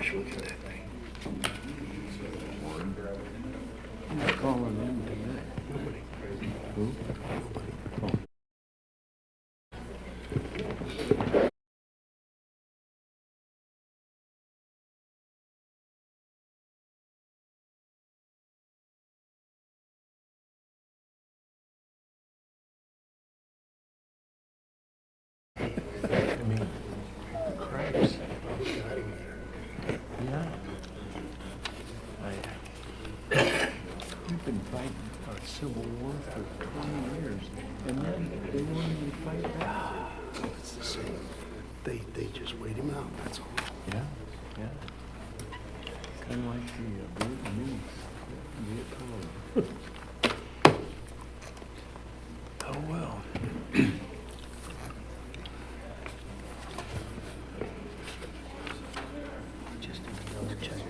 gosh, look at that thing. I'm calling in tonight. Nobody. Who? Nobody. I mean, cracks. Yeah. We've been fighting a civil war for 20 years, and then they won't even fight back. It's the same. They just wait him out, that's all. Yeah, yeah. Kind of like the Vietnamese. Oh, well. Just another check.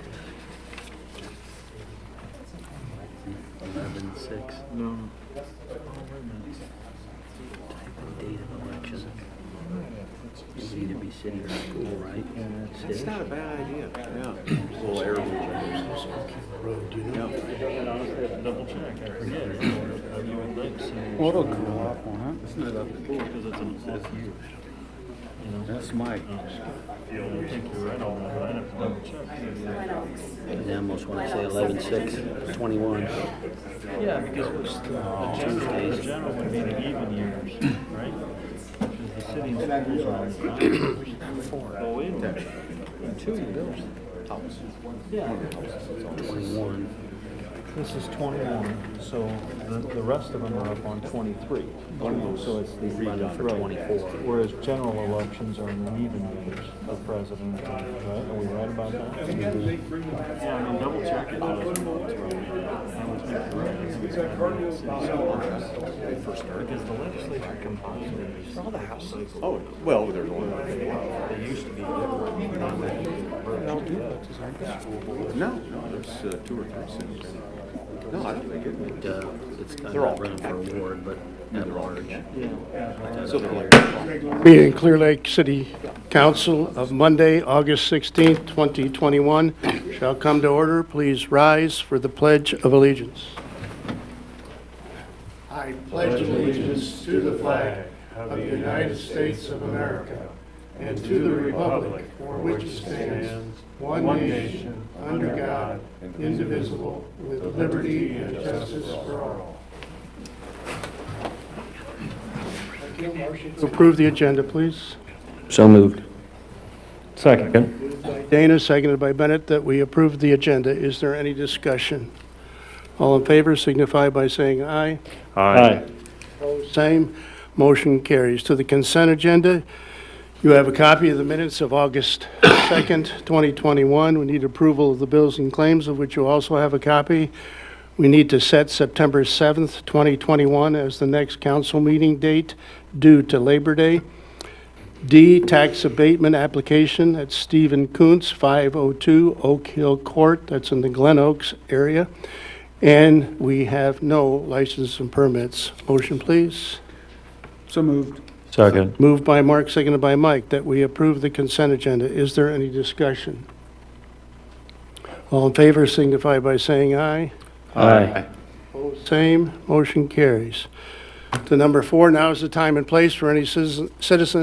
11-6. No. Type and date of election. It would either be city or school, right? That's not a bad idea. Yeah. Little air. Road, you know? Double check, I forget. You would like to say. Well, it'll go up, won't it? It's not up to school because it's an off year. You know? That's Mike. I think you're right on that, but I'd have to double check. They almost want to say 11-6, 21. Yeah, because the general would be the even years, right? Because the city and schools are on the time. Oh, wait a minute. Two years. Yeah. 21. This is 21, so the rest of them are up on 23. So it's the Running for 24. Whereas general elections are in the even years for president, right? Are we right about that? Yeah, I mean, double check it. I would think you're right. Because the legislature combined these. All the houses. Oh, well, there's only one. They used to be different. No, there's 2 or 3 cities. No, I don't think it. It's kind They're all of running for a ward, but at large. So they're like. Meeting Clear Lake City Council of Monday, August 16th, 2021 shall come to order. Please rise for the Pledge of Allegiance. I pledge allegiance to the flag of the United States of America and to the republic for which it stands, one nation, under God, indivisible, with liberty and justice for all. Approve the agenda, please. So moved. Second. Dana, seconded by Bennett, that we approve the agenda. Is there any discussion? All in favor signify by saying aye. Aye. Opposed, same. Motion carries. To the consent agenda, you have a copy of the minutes of August 2nd, 2021. We need approval of the bills and claims, of which you also have a copy. We need to set September 7th, 2021 as the next council meeting date due to Labor Day. D, tax abatement application. That's Stephen Kuntz, 502 Oak Hill Court. That's in the Glen Oaks area. And we have no license and permits. Motion, please. So moved. Second. Moved by Mark, seconded by Mike, that we approve the consent agenda. Is there any discussion? All in favor signify by saying aye. Aye. Opposed, same. Motion carries. To number 4, now is the time and place for any citizen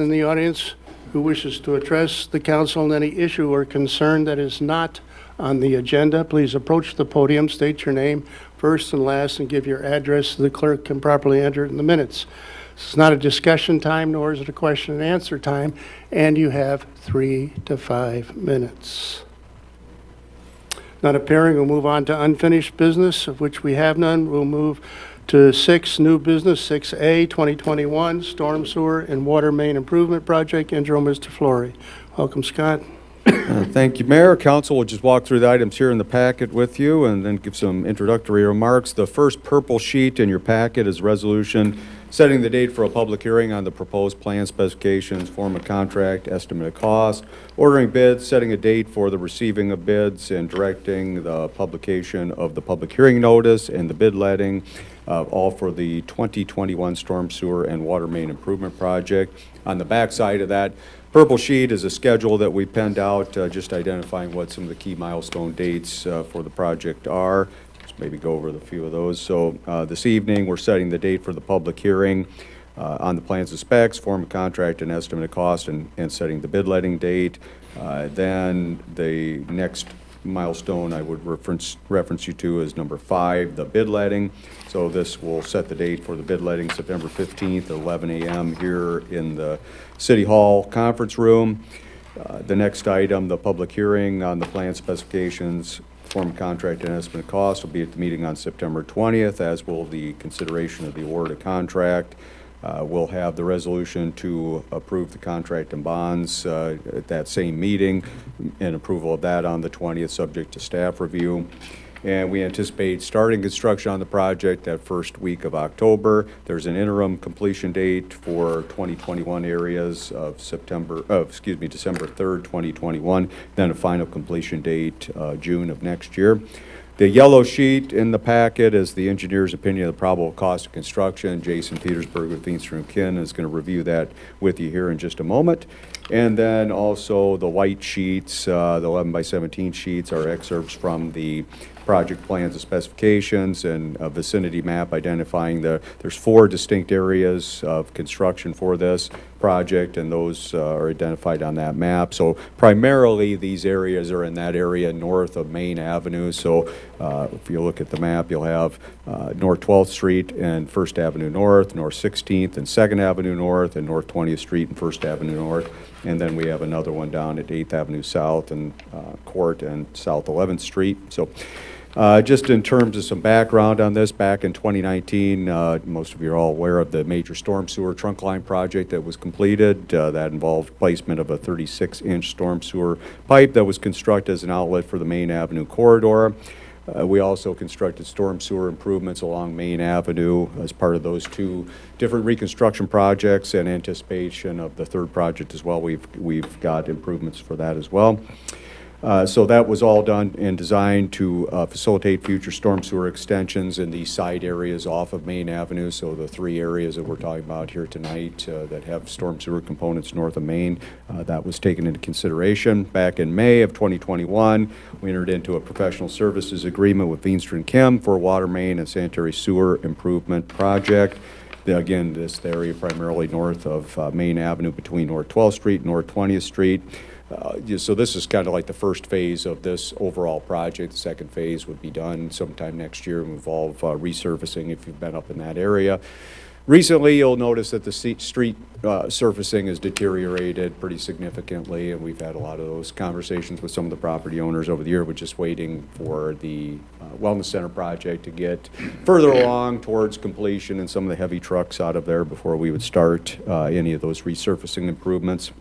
in the audience who wishes to address the council on any issue or concern that is not on the agenda. Please approach the podium, state your name first and last, and give your address so the clerk can properly enter it in the minutes. This is not a discussion time, nor is it a question and answer time, and you have 3 to 5 minutes. Not appearing, we'll move on to unfinished business, of which we have none. We'll move to 6, new business, 6A, 2021, storm sewer and water main improvement project. Intro, Mr. Flory. Welcome, Scott. Thank you, Mayor. Council will just walk through the items here in the packet with you and then give some introductory remarks. The first purple sheet in your packet is resolution setting the date for a public hearing on the proposed plan specifications, form of contract, estimate of cost, ordering bids, setting a date for the receiving of bids, and directing the publication of the public hearing notice and the bid letting, all for the 2021 storm sewer and water main improvement project. On the back side of that purple sheet is a schedule that we penned out, just identifying what some of the key milestone dates for the project are. Just maybe go over a few of those. So this evening, we're setting the date for the public hearing on the plans and specs, form of contract and estimate of cost, and setting the bid letting date. Then the next milestone I would reference you to is number 5, the bid letting. So this will set the date for the bid letting, September 15th at 11 a.m. here in the City Hall conference room. The next item, the public hearing on the plan specifications, form of contract and estimate of cost, will be at the meeting on September 20th, as will the consideration of the award of contract. We'll have the resolution to approve the contract and bonds at that same meeting, and approval of that on the 20th, subject to staff review. And we anticipate starting construction on the project that first week of October. There's an interim completion date for 2021 areas of December 3rd, 2021, then a final completion date June of next year. The yellow sheet in the packet is the engineer's opinion of the probable cost of construction. Jason Petersburg with Fieldstone Kin is going to review that with you here in just a moment. And then also the white sheets, the 11 by 17 sheets, are excerpts from the project plans and specifications and a vicinity map identifying there's 4 distinct areas of construction for this project, and those are identified on that map. So primarily these areas are in that area north of Main Avenue. So if you look at the map, you'll have North 12th Street and 1st Avenue North, North 16th and 2nd Avenue North, and North 20th Street and 1st Avenue North. And then we have another one down at 8th Avenue South and Court and South 11th Street. So just in terms of some background on this, back in 2019, most of you are all aware of the major storm sewer trunk line project that was completed. That involved placement of a 36-inch storm sewer pipe that was constructed as an outlet for the Main Avenue corridor. We also constructed storm sewer improvements along Main Avenue as part of those 2 different reconstruction projects, and anticipation of the 3rd project as well. We've got improvements for that as well. So that was all done and designed to facilitate future storm sewer extensions in these side areas off of Main Avenue. So the 3 areas that we're talking about here tonight that have storm sewer components north of Main, that was taken into consideration. Back in May of 2021, we entered into a professional services agreement with Fieldstone Kin for a water main and sanitary sewer improvement project. Again, this area primarily north of Main Avenue between North 12th Street and North 20th Street. So this is kind of like the first phase of this overall project. The second phase would be done sometime next year and involve resurfacing if you've been up in that area. Recently, you'll notice that the street surfacing has deteriorated pretty significantly, and we've had a lot of those conversations with some of the property owners over the year. We're just waiting for the Wellness Center project to get further along towards completion and some of the heavy trucks out of there before we would start any of those resurfacing improvements.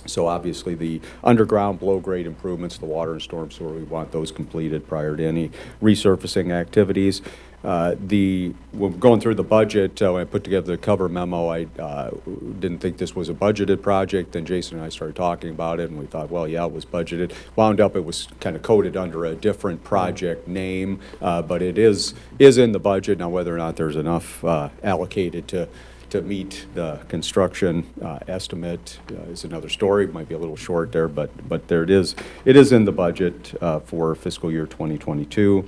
So obviously the underground below-grade improvements, the water and storm sewer, we want those completed prior to any resurfacing activities. When going through the budget, when I put together the cover memo, I didn't think this was a budgeted project. Then Jason and I started talking about it, and we thought, well, yeah, it was budgeted. Wound up, it was kind of coded under a different project name, but it is in the budget. Now, whether or not there's enough allocated to meet the construction estimate is another story. It might be a little short there, but there it is. It is in the budget for fiscal year 2022.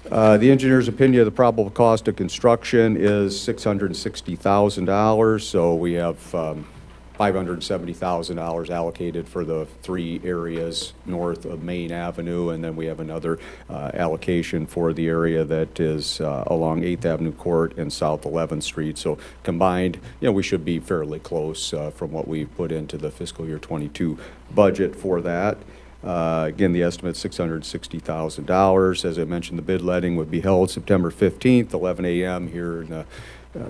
The engineer's opinion of the probable cost of construction is $660,000. So we have $570,000 allocated for the 3 areas north of Main Avenue, and then we have another allocation for the area that is along 8th Avenue Court and South 11th Street. So combined, we should be fairly close from what we put into the fiscal year 22 budget for that. Again, the estimate is $660,000. As I mentioned, the bid letting would be held September 15th, 11 a.m. here in the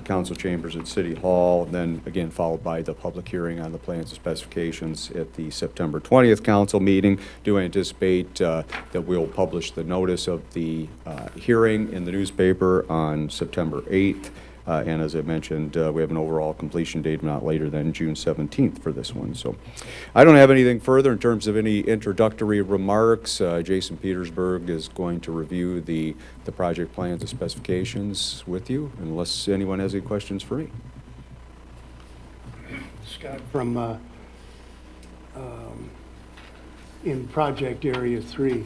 council chambers at City Hall, then again followed by the public hearing on the plans and specifications at the September 20th council meeting. Do anticipate that we'll publish the notice of the hearing in the newspaper on September 8th. And as I mentioned, we have an overall completion date not later than June 17th for this one. So I don't have anything further in terms of any introductory remarks. Jason Petersburg is going to review the project plans and specifications with you, unless anyone has any questions for me. Scott, from, in Project Area 3,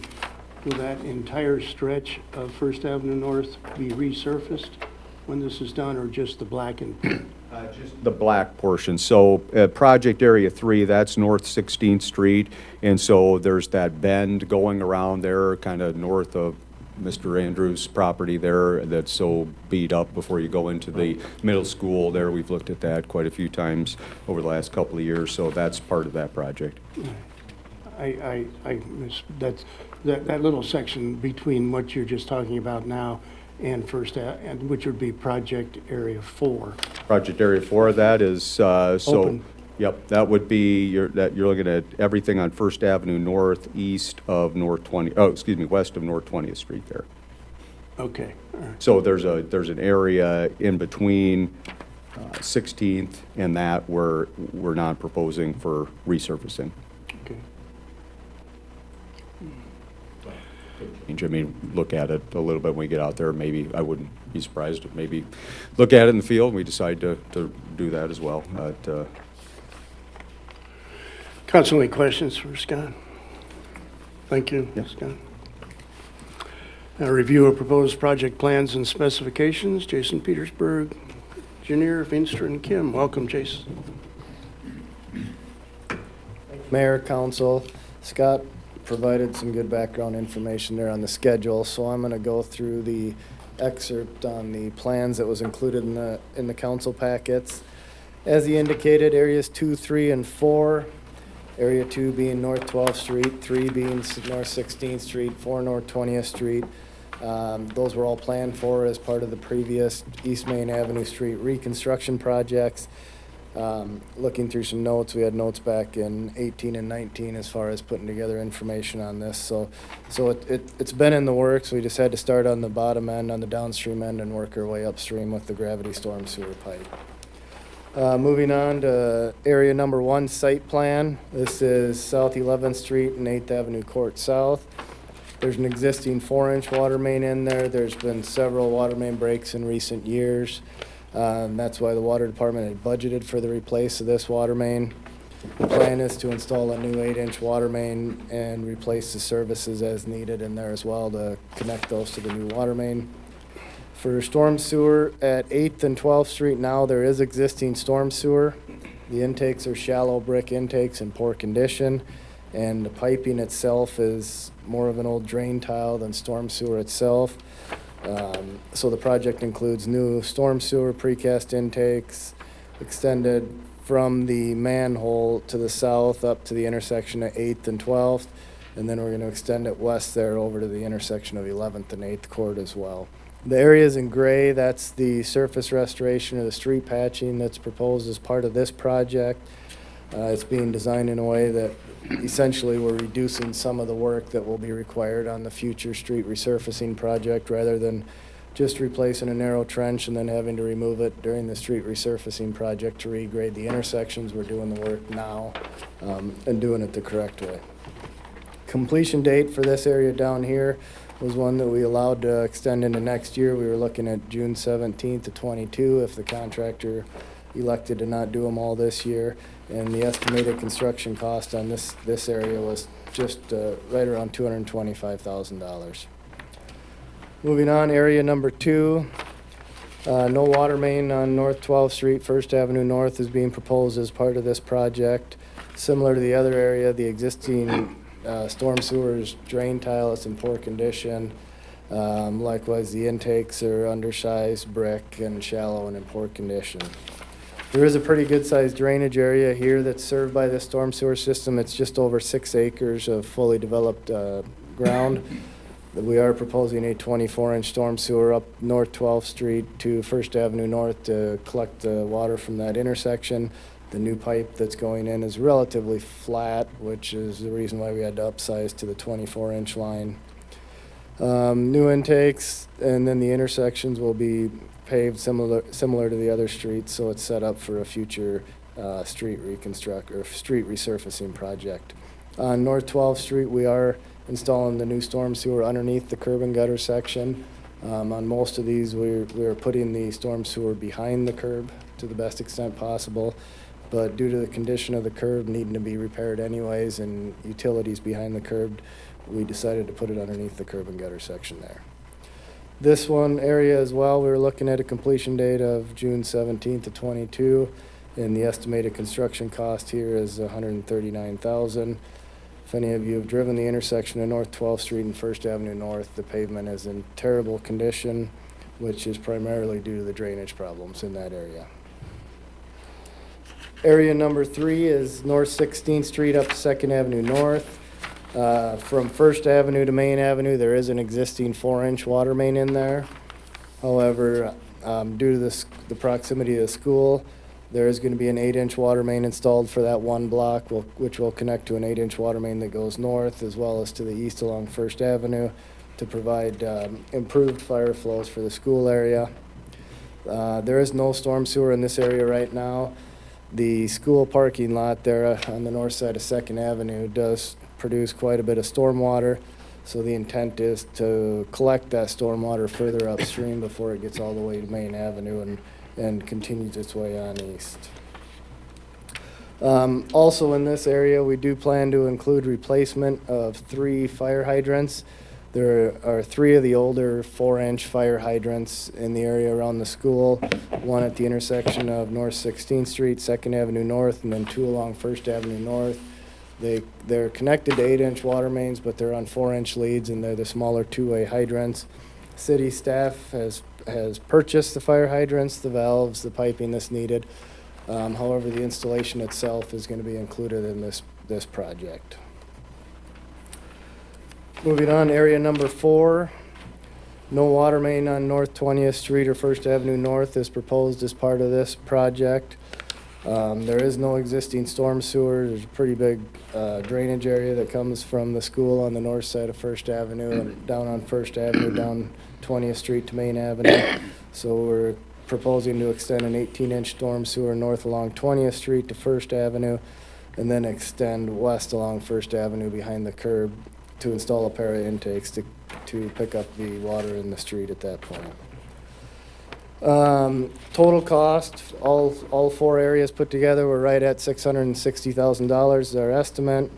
will that entire stretch of First Avenue North be resurfaced when this is done, or just the blackened? Just the black portion. So Project Area 3, that's North 16th Street, and so there's that bend going around there, kind of north of Mr. Andrews' property there, that's so beat up before you go into the middle school there. We've looked at that quite a few times over the last couple of years, so that's part of that project. I miss, that little section between what you're just talking about now and and which would be Project Area 4. Project Area 4, that is, so, Open. yep, that would be, you're looking at everything on First Avenue North, east of North 20, oh, excuse me, west of North 20th Street there. Okay, all right. So there's an area in between 16th and that where we're not proposing for resurfacing. Okay. I mean, look at it a little bit when we get out there. Maybe, I wouldn't be surprised if maybe look at it in the field and we decide to do that as well. But, Council, any questions for Scott? Thank you, Yes. Scott. Now, review of proposed project plans and specifications. Jason Petersburg, engineer, Finster and Kim. Welcome, Jason. Mayor, council, Scott provided some good background information there on the schedule, so I'm going to go through the excerpt on the plans that was included in the council packets. As he indicated, areas 2, 3, and 4, area 2 being North 12th Street, 3 being North 16th Street, 4 North 20th Street. Those were all planned for as part of the previous East Main Avenue Street reconstruction projects. Looking through some notes, we had notes back in 18 and 19 as far as putting together information on this. So it's been in the works. We just had to start on the bottom end, on the downstream end, and work our way upstream with the gravity storm sewer pipe. Moving on to area number 1, site plan. This is South 11th Street and 8th Avenue Court South. There's an existing 4-inch water main in there. There's been several water main breaks in recent years. That's why the water department had budgeted for the replace of this water main. The plan is to install a new 8-inch water main and replace the services as needed in there as well to connect those to the new water main. For storm sewer at 8th and 12th Street now, there is existing storm sewer. The intakes are shallow brick intakes in poor condition, and the piping itself is more of an old drain tile than storm sewer itself. So the project includes new storm sewer precast intakes extended from the manhole to the south up to the intersection of 8th and 12th, and then we're going to extend it west there over to the intersection of 11th and 8th Court as well. The areas in gray, that's the surface restoration of the street patching that's proposed as part of this project. It's being designed in a way that essentially we're reducing some of the work that will be required on the future street resurfacing project rather than just replacing a narrow trench and then having to remove it during the street resurfacing project to regrade the intersections. We're doing the work now and doing it the correct way. Completion date for this area down here was one that we allowed to extend into next year. We were looking at June 17th to 22 if the contractor elected to not do them all this year. And the estimated construction cost on this area was just right around $225,000. Moving on, area number 2. No water main on North 12th Street, 1st Avenue North is being proposed as part of this project. Similar to the other area, the existing storm sewers drain tile is in poor condition. Likewise, the intakes are undersized brick and shallow and in poor condition. There is a pretty good sized drainage area here that's served by this storm sewer system. It's just over 6 acres of fully developed ground. We are proposing a 24-inch storm sewer up North 12th Street to 1st Avenue North to collect the water from that intersection. The new pipe that's going in is relatively flat, which is the reason why we had to upsize to the 24-inch line. New intakes, and then the intersections will be paved similar to the other streets, so it's set up for a future street resurfacing project. On North 12th Street, we are installing the new storm sewer underneath the curb and gutter section. On most of these, we're putting the storm sewer behind the curb to the best extent possible. but due to the condition of the curb needing to be repaired anyways and utilities behind the curb, we decided to put it underneath the curb and gutter section there. This one area as well, we were looking at a completion date of June 17th of 22, and the estimated construction cost here is $139,000. If any of you have driven the intersection of North 12th Street and First Avenue North, the pavement is in terrible condition, which is primarily due to the drainage problems in that area. Area number 3 is North 16th Street up to 2nd Avenue North. From First Avenue to Main Avenue, there is an existing 4-inch water main in there. However, due to the proximity of the school, there is going to be an 8-inch water main installed for that one block, which will connect to an 8-inch water main that goes north as well as to the east along First Avenue to provide improved fire flows for the school area. There is no storm sewer in this area right now. The school parking lot there on the north side of 2nd Avenue does produce quite a bit of storm water, so the intent is to collect that storm water further upstream before it gets all the way to Main Avenue and continues its way on east. Also in this area, we do plan to include replacement of 3 fire hydrants. There are 3 of the older 4-inch fire hydrants in the area around the school, one at the intersection of North 16th Street, 2nd Avenue North, and then 2 along First Avenue North. They're connected to 8-inch water mains, but they're on 4-inch leads, and they're the smaller 2-way hydrants. City staff has purchased the fire hydrants, the valves, the piping that's needed. However, the installation itself is going to be included in this project. Moving on, area number 4. No water main on North 20th Street or First Avenue North is proposed as part of this project. There is no existing storm sewer. There's a pretty big drainage area that comes from the school on the north side of First Avenue and down on First Avenue, down 20th Street to Main Avenue. So we're proposing to extend an 18-inch storm sewer north along 20th Street to First Avenue and then extend west along First Avenue behind the curb to install a pair of intakes to pick up the water in the street at that point. Total cost, all 4 areas put together, we're right at $660,000 is our estimate.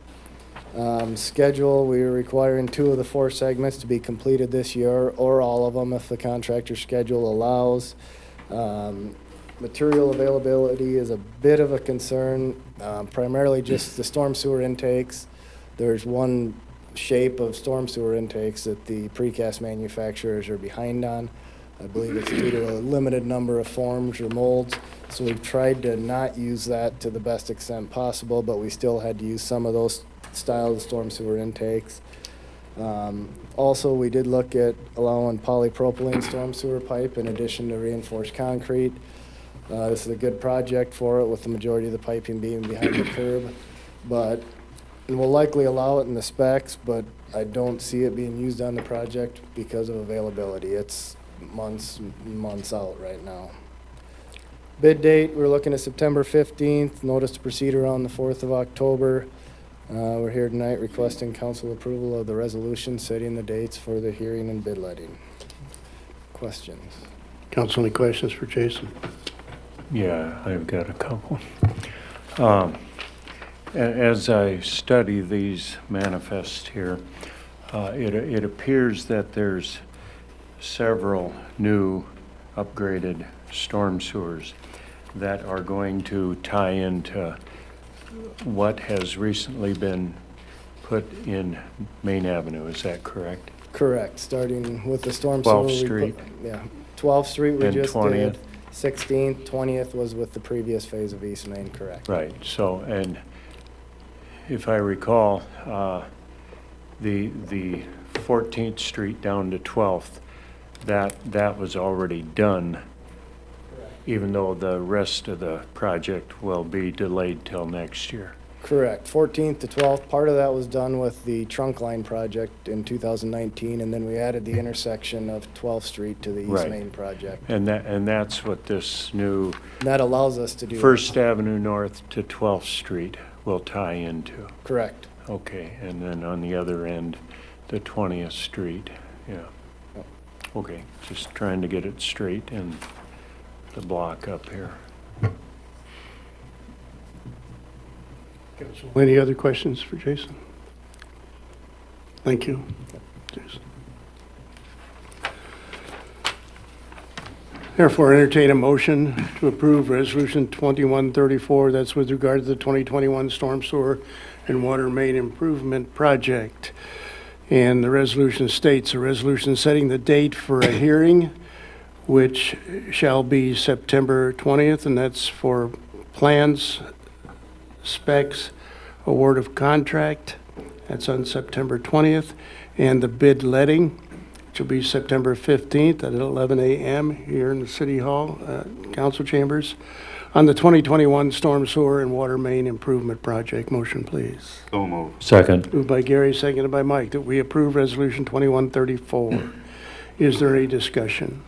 Schedule, we are requiring 2 of the 4 segments to be completed this year, or all of them if the contractor schedule allows. Material availability is a bit of a concern, primarily just the storm sewer intakes. There's one shape of storm sewer intakes that the precast manufacturers are behind on. I believe it's due to a limited number of forms or molds, so we've tried to not use that to the best extent possible, but we still had to use some of those styles of storm sewer intakes. Also, we did look at allowing polypropylene storm sewer pipe in addition to reinforced concrete. This is a good project for it, with the majority of the piping being behind the curb, and we'll likely allow it in the specs, but I don't see it being used on the project because of availability. It's months out right now. Bid date, we're looking at September 15th. Notice to proceed around the 4th of October. We're here tonight requesting council approval of the resolution setting the dates for the hearing and bid letting. Questions? Council, any questions for Jason? Yeah, I've got a couple. As I study these manifests here, it appears that there's several new upgraded storm sewers that are going to tie into what has recently been put in Main Avenue. Is that correct? Correct. Starting with the storm sewer. 12th Street. 12th Street we And just 20th. did. 16th, 20th was with the previous phase of East Main, correct? Right. So, and if I recall, the 14th Street down to 12th, that was already done, even though the rest of the project will be delayed till next year. Correct. 14th to 12th, part of that was done with the trunk line project in 2019, and then we added the intersection of 12th Street to the East Right. Main project. And that's what this new And that allows us to do. First Avenue North to 12th Street will tie into. Correct. Okay, and then on the other end, the 20th Street, yeah. Yep. Okay, just trying to get it straight in the block up here. Any other questions for Jason? Thank you. Jason. Therefore, entertain a motion to approve Resolution 2134, that's with regard to the 2021 Storm Sewer and Water Main Improvement Project. And the resolution states, a resolution setting the date for a hearing, which shall be September 20th, and that's for plans, specs, award of contract, that's on September 20th, and the bid letting, which will be September 15th at 11 a.m. here in the City Hall, Council Chambers, on the 2021 Storm Sewer and Water Main Improvement Project. Motion, please. So moved. Second. Moved by Gary, seconded by Mike, that we approve Resolution 2134. Is there any discussion?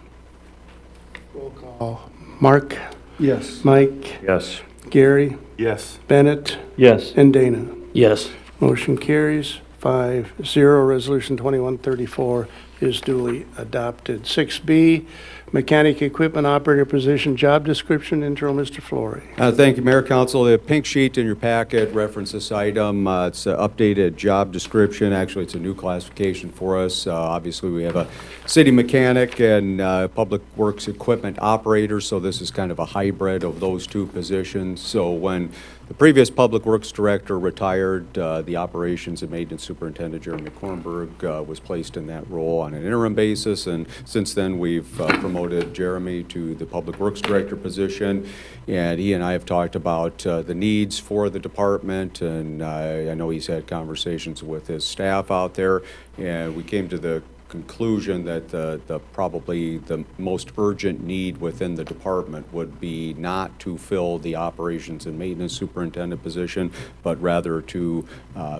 Roll call. Mark, Yes. Mike, Yes. Gary, Yes. Bennett, Yes. and Dana. Yes. Motion carries 5-0. Resolution 2134 is duly adopted. 6B, Mechanic Equipment Operator Position Job Description. Intro, Mr. Flory. Thank you, Mayor, Council. The pink sheet in your packet reference this item. It's an updated job description. Actually, it's a new classification for us. Obviously, we have a city mechanic and public works equipment operator, so this is kind of a hybrid of those two positions. So when the previous public works director retired, the operations and maintenance superintendent, Jeremy Kornberg, was placed in that role on an interim basis, and since then, we've promoted Jeremy to the public works director position, and he and I have talked about the needs for the department, and I know he's had conversations with his staff out there, and we came to the conclusion that probably the most urgent need within the department would be not to fill the operations and maintenance superintendent position, but rather to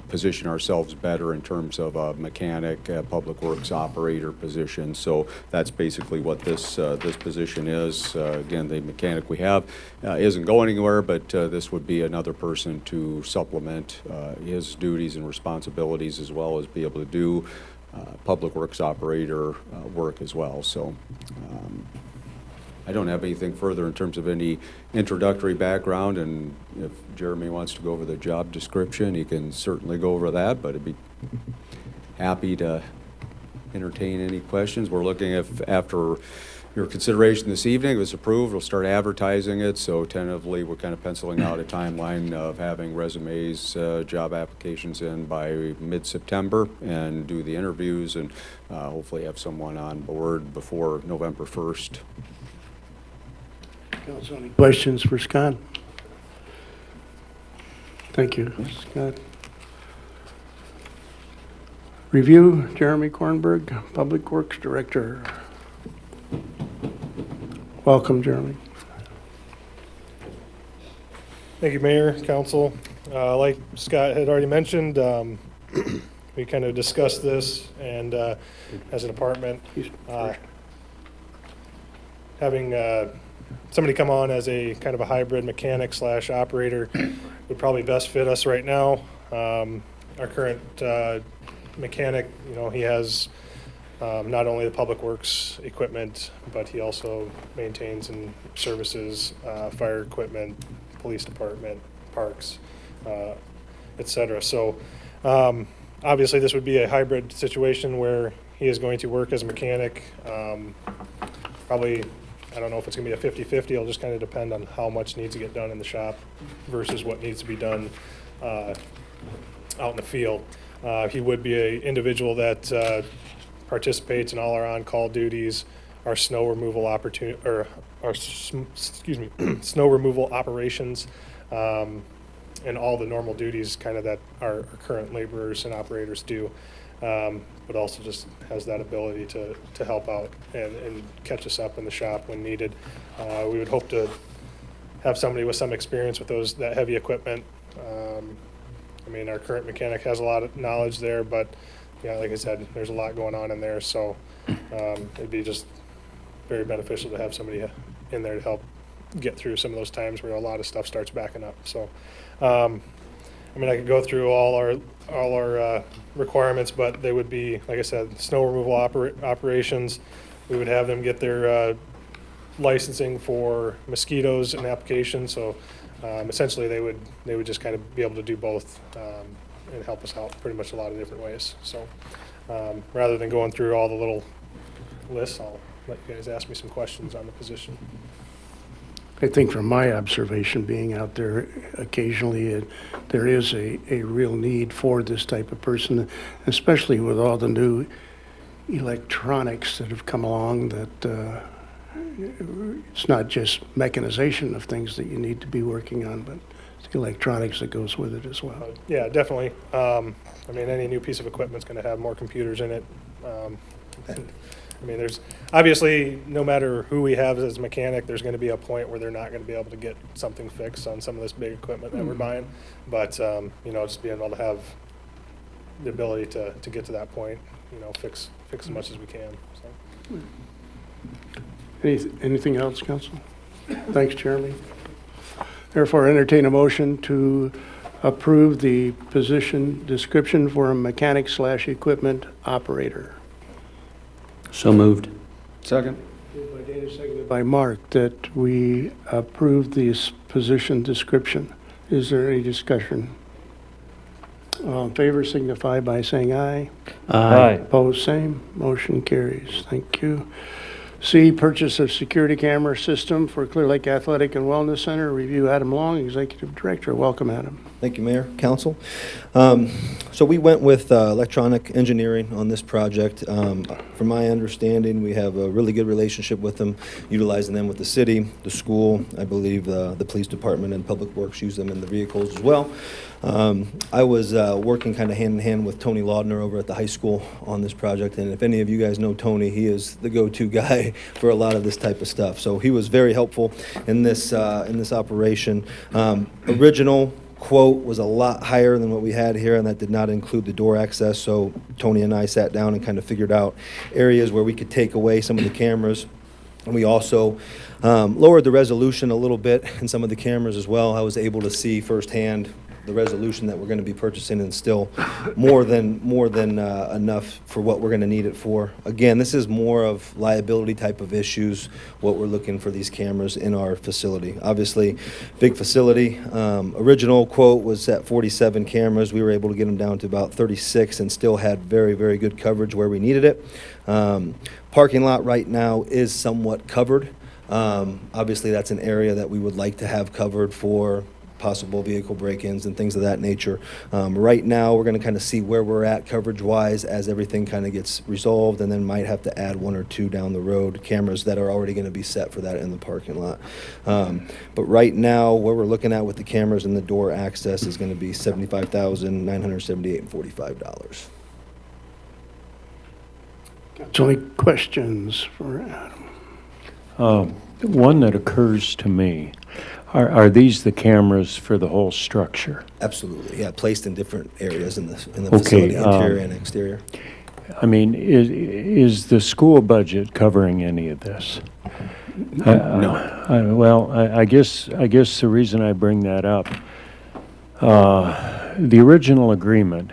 position ourselves better in terms of a mechanic, public works operator position. So that's basically what this position is. Again, the mechanic we have isn't going anywhere, but this would be another person to supplement his duties and responsibilities, as well as be able to do public works operator work as well. So I don't have anything further in terms of any introductory background, and if Jeremy wants to go over the job description, he can certainly go over that, but I'd be happy to entertain any questions. We're looking after your consideration this evening, if it's approved, we'll start advertising it. So tentatively, we're kind of penciling out a timeline of having resumes, job applications in by mid-September, and do the interviews, and hopefully have someone on board before November 1st. Council, any questions for Scott? Thank you, Scott. Review, Jeremy Kornberg, Public Works Director. Welcome, Jeremy. Thank you, Mayor, Council. Like Scott had already mentioned, we kind of discussed this, and as a department, having somebody come on as a kind of a hybrid mechanic / operator would probably best fit us right now. Our current mechanic, he has not only the public works equipment, but he also maintains and services fire equipment, police department, parks, etc. So obviously this would be a hybrid situation where he is going to work as a mechanic. Probably, I don't know if it's going to be a 50-50. It'll just kind of depend on how much needs to get done in the shop versus what needs to be done out in the field. He would be an individual that participates in all our on-call duties, our snow removal snow removal operations, and all the normal duties kind of that our current laborers and operators do, but also just has that ability to help out and catch us up in the shop when needed. We would hope to have somebody with some experience with that heavy equipment. I mean, our current mechanic has a lot of knowledge there, but yeah, like I said, there's a lot going on in there, so it'd be just very beneficial to have somebody in there to help get through some of those times where a lot of stuff starts backing up. So, I mean, I could go through all our requirements, but they would be, like I said, snow removal operations. We would have them get their licensing for mosquitoes and application. So Essentially, they would just kind of be able to do both and help us out pretty much a lot of different ways. So rather than going through all the little lists, I'll let you guys ask me some questions on the position. I think from my observation, being out there occasionally, there is a real need for this type of person, especially with all the new electronics that have come along, that it's not just mechanization of things that you need to be working on, but it's the electronics that goes with it as well. Yeah, definitely. I mean, any new piece of equipment's going to have more computers in it. I mean, there's obviously, no matter who we have as a mechanic, there's going to be a point where they're not going to be able to get something fixed on some of this big equipment that we're buying. But, you know, just being able to have the ability to get to that point, you know, fix as much as we can. So. Anything else, Council? Thanks, Jeremy. Therefore, entertain a motion to approve the position description for a mechanic/equipment operator. So moved. Second. Moved by Dana, seconded by Mark, that we approve this position description. Is there any discussion? All in favor signify by saying aye. Aye. Opposed, same. Motion carries. Thank you. C, purchase of security camera system for Clear Lake Athletic and Wellness Center. Review Adam Long, Executive Director. Welcome, Adam. Thank you, Mayor, Council. So we went with electronic engineering on this project. From my understanding, we have a really good relationship with them, utilizing them with the city, the school. I believe the police department and public works use them in the vehicles as well. I was working kind of hand in hand with Tony Laudner over at the high school on this project, and if any of you guys know Tony, he is the go-to guy for a lot of this type of stuff. So he was very helpful in this operation. Original quote was a lot higher than what we had here, and that did not include the door access. So Tony and I sat down and kind of figured out areas where we could take away some of the cameras. And we also lowered the resolution a little bit in some of the cameras as well. I was able to see firsthand the resolution that we're going to be purchasing, and still more than enough for what we're going to need it for. Again, this is more of liability type of issues, what we're looking for these cameras in our facility. Obviously, big facility. Original quote was at 47 cameras. We were able to get them down to about 36 and still had very, very good coverage where we needed it. Parking lot right now is somewhat covered. Obviously, that's an area that we would like to have covered for possible vehicle break-ins and things of that nature. Right now, we're going to kind of see where we're at coverage-wise as everything kind of gets resolved, and then might have to add one or two down the road, cameras that are already going to be set for that in the parking lot. But right now, what we're looking at with the cameras and the door access is going to be $75,978.45. So any questions for Adam? One that occurs to me, are these the cameras for the whole structure? Absolutely, yeah, placed in different areas in the Okay, facility, interior and exterior. I mean, is the school budget covering any of this? No. Well, I guess the reason I bring that up, the original agreement,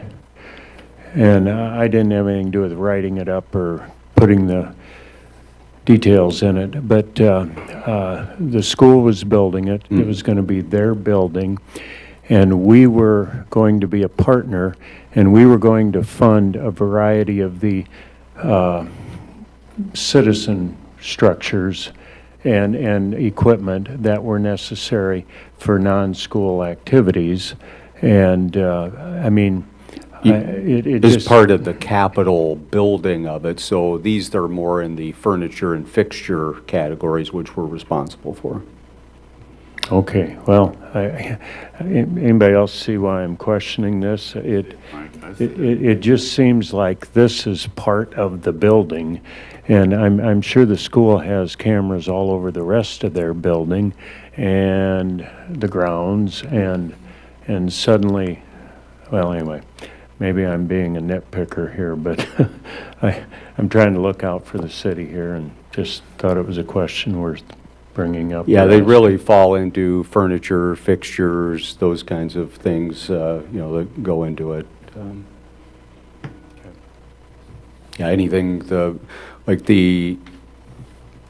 and I didn't have anything to do with writing it up or putting the details in it, but the school was building it. It was going to be their building, and we were going to be a partner, and we were going to fund a variety of the citizen structures and equipment that were necessary for non-school activities. And I mean, it Is just part of the capital building of it, so these are more in the furniture and fixture categories, which we're responsible for. okay. Well, anybody else see why I'm questioning this? It just seems like this is part of the building, and I'm sure the school has cameras all over the rest of their building and the grounds, and suddenly, well, anyway. Maybe I'm being a nitpicker here, but I'm trying to look out for the city here, and just thought it was a question worth bringing up. Yeah, they really fall into furniture, fixtures, those kinds of things, that go into it. Yeah, anything, like the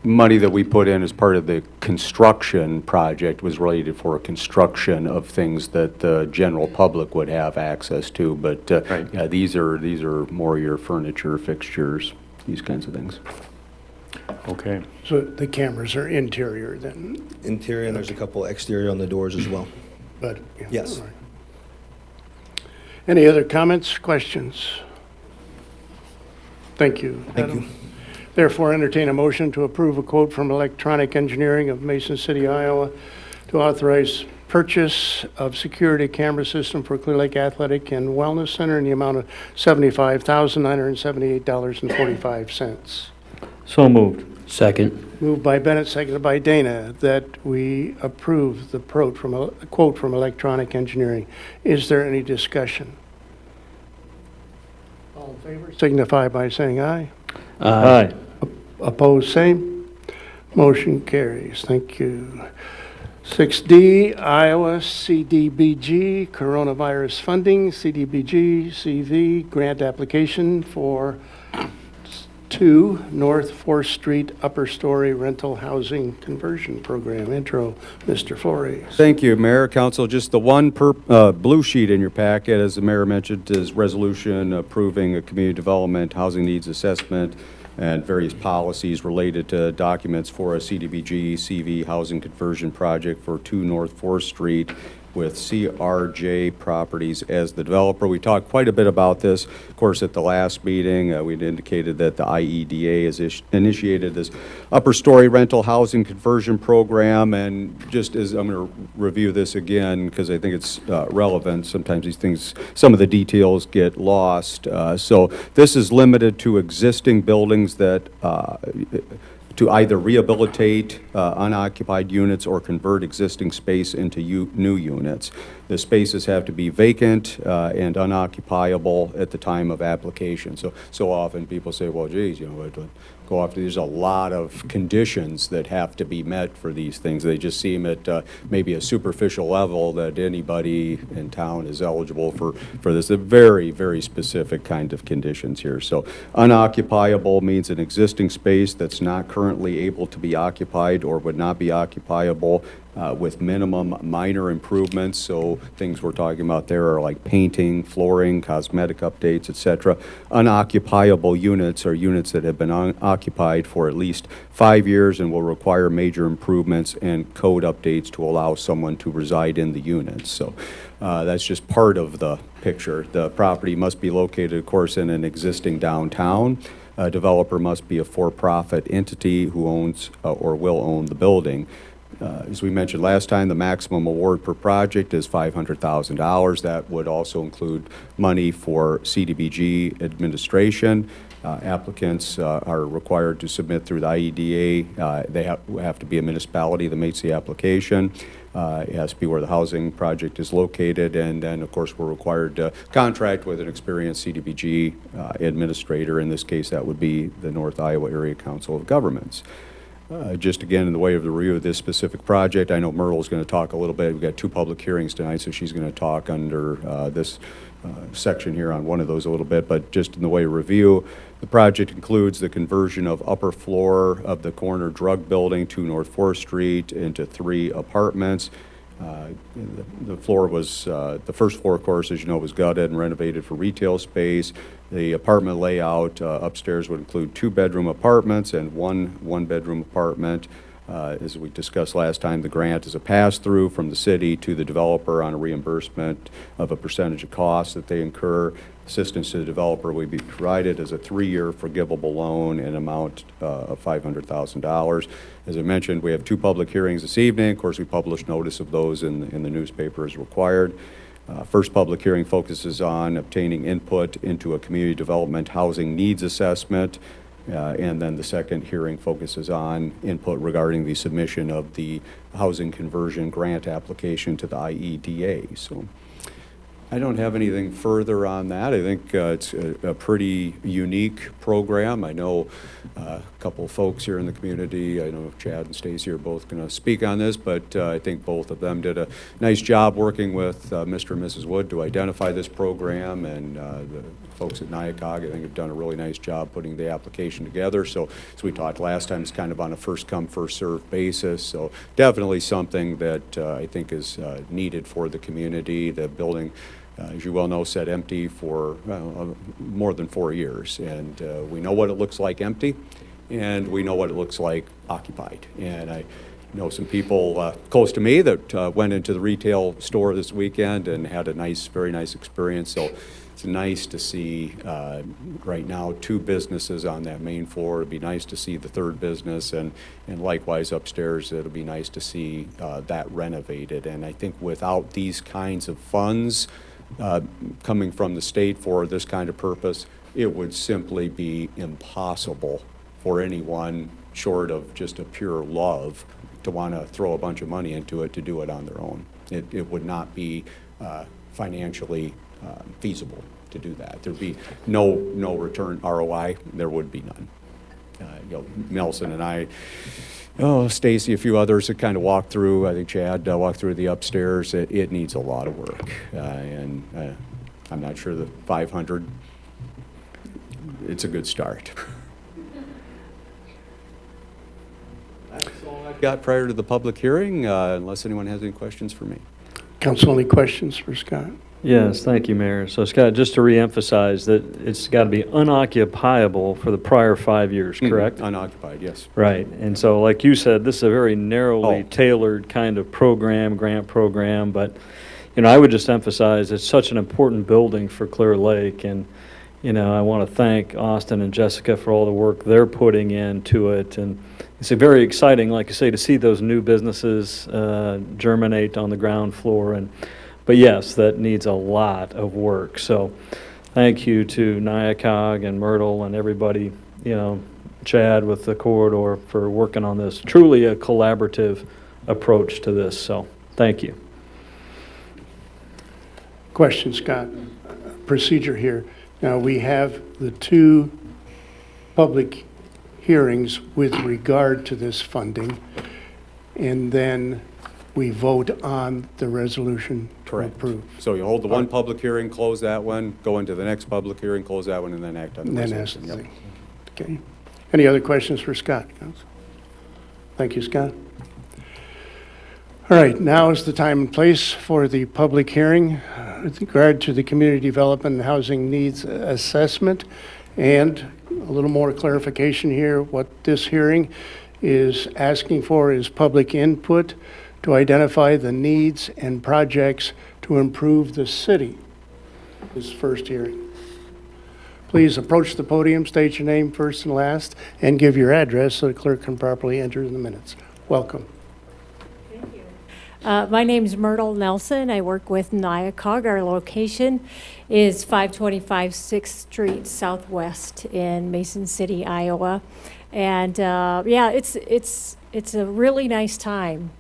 money that we put in as part of the construction project was related for construction of things that the general public would have access to. But yeah, these are more your furniture, fixtures, these kinds of things. Okay. So the cameras are interior then, Interior, and there's a couple exterior on the doors as well. but. Yeah, Yes. all right. Any other comments, questions? Thank you. Thank you. Therefore, entertain a motion to approve a quote from Electronic Engineering of Mason City, Iowa, to authorize purchase of security camera system for Clear Lake Athletic and Wellness Center in the amount of $75,978.45. So moved. Second. Moved by Bennett, seconded by Dana, that we approve the quote from Electronic Engineering. Is there any discussion? All in favor, signify by saying aye. Aye. Opposed, same. Motion carries. Thank you. 6D, Iowa CDBG, coronavirus funding, CDBG, CV, grant application for 2 North 4th Street Upper Story Rental Housing Conversion Program. Intro, Mr. Flores. Thank you, Mayor, Council. Just the one blue sheet in your packet, as the Mayor mentioned, is resolution approving a community development housing needs assessment and various policies related to documents for a CDBG CV housing conversion project for 2 North 4th Street with CRJ Properties as the developer. We talked quite a bit about this, of course, at the last meeting. We'd indicated that the IEDA has initiated this upper story rental housing conversion program, and just as I'm going to review this again because I think it's relevant. Sometimes these things, some of the details get lost. So this is limited to existing buildings that to either rehabilitate unoccupied units or convert existing space into new units. The spaces have to be vacant and unoccupiable at the time of application. So often people say, well, geez, you know, go after, there's a lot of conditions that have to be met for these things. They just seem at maybe a superficial level that anybody in town is eligible for this. They're very, very specific kind of conditions here. So unoccupiable means an existing space that's not currently able to be occupied or would not be occupiable with minimum minor improvements. So things we're talking about there are like painting, flooring, cosmetic updates, etc. Unoccupiable units are units that have been occupied for at least 5 years and will require major improvements and code updates to allow someone to reside in the units. So that's just part of the picture. The property must be located, of course, in an existing downtown. A developer must be a for-profit entity who owns or will own the building. As we mentioned last time, the maximum award per project is $500,000. That would also include money for CDBG administration. Applicants are required to submit through the IEDA. They have to be a municipality that makes the application. It has to be where the housing project is located, and then, of course, we're required to contract with an experienced CDBG administrator. In this case, that would be the North Iowa Area Council of Governments. Just again, in the way of the review of this specific project, I know Myrtle's going to talk a little bit. We've got 2 public hearings tonight, so she's going to talk under this section here on one of those a little bit. But just in the way of review, the project includes the conversion of upper floor of the corner drug building, 2 North 4th Street, into 3 apartments. The floor was, the first floor, of course, as you know, was gutted and renovated for retail space. The apartment layout upstairs would include 2-bedroom apartments and one bedroom apartment. As we discussed last time, the grant is a pass-through from the city to the developer on a reimbursement of a percentage of costs that they incur. Assistance to the developer will be provided as a 3-year forgivable loan in amount of $500,000. As I mentioned, we have 2 public hearings this evening. Of course, we published notice of those in the newspaper as required. First public hearing focuses on obtaining input into a community development housing needs assessment. And then the second hearing focuses on input regarding the submission of the housing conversion grant application to the IEDA. So I don't have anything further on that. I think it's a pretty unique program. I know a couple of folks here in the community. I know Chad and Stacy are both going to speak on this, but I think both of them did a nice job working with Mr. and Mrs. Wood to identify this program, and the folks at NIACOG, I think, have done a really nice job putting the application together. So as we talked last time, it's kind of on a first-come, first-served basis. So definitely something that I think is needed for the community. The building, as you well know, sat empty for more than 4 years. And we know what it looks like empty, and we know what it looks like occupied. And I know some people close to me that went into the retail store this weekend and had a nice, very nice experience. So it's nice to see right now 2 businesses on that main floor. It'd be nice to see the 3rd business, and likewise upstairs, it'll be nice to see that renovated. And I think without these kinds of funds coming from the state for this kind of purpose, it would simply be impossible for anyone short of just a pure love to want to throw a bunch of money into it to do it on their own. It would not be financially feasible to do that. There'd be no return ROI. There would be none. Nelson and I, Stacy, a few others that kind of walked through. I think Chad walked through the upstairs. It needs a lot of work, and I'm not sure the 500. It's a good start. That's all I've got prior to the public hearing, unless anyone has any questions for me. Council, any questions for Scott? Yes, thank you, Mayor. So Scott, just to reemphasize that it's got to be unoccupiable for the prior 5 years, correct? Unoccupied, yes. Right. And so like you said, this is a very narrowly tailored kind of program, grant program, but I would just emphasize it's such an important building for Clear Lake, and I want to thank Austin and Jessica for all the work they're putting into it. And it's very exciting, like you say, to see those new businesses germinate on the ground floor. But yes, that needs a lot of work. So thank you to NIACOG and Myrtle and everybody, Chad with the corridor for working on this. Truly a collaborative approach to this. So thank you. Question, Scott. Procedure here. Now, we have the 2 public hearings with regard to this funding, and then we vote on the resolution to approve. So you hold the one public hearing, close that one, go into the next public hearing, close that one, and then act on the resolution. Then okay. Any other questions for Scott, Council? Thank you, Scott. All right, now is the time and place for the public hearing with regard to the Community Development and Housing Needs Assessment. And a little more clarification here. What this hearing is asking for is public input to identify the needs and projects to improve the city. This first hearing. Please approach the podium, state your name first and last, and give your address so the clerk can properly enter in the minutes. Welcome. Thank you. My name is Myrtle Nelson. I work with NIACOG. Our location is 525 6th Street Southwest in Mason City, Iowa. And it's a really nice time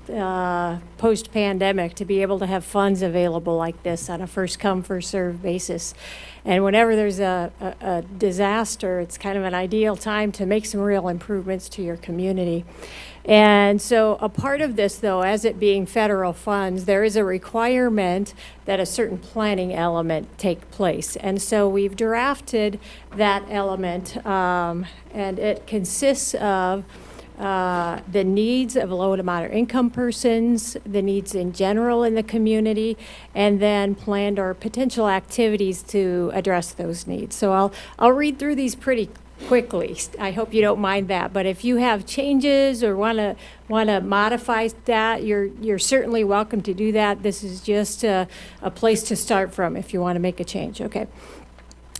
post-pandemic to be able to have funds available like this on a first-come, first-served basis. And whenever there's a disaster, it's kind of an ideal time to make some real improvements to your community. And so a part of this, though, as it being federal funds, there is a requirement that a certain planning element take place. And so we've drafted that element, and it consists of the needs of low to moderate income persons, the needs in general in the community, and then planned or potential activities to address those needs. So I'll read through these pretty quickly. I hope you don't mind that. But if you have changes or want to modify that, you're certainly welcome to do that. This is just a place to start from if you want to make a change. Okay.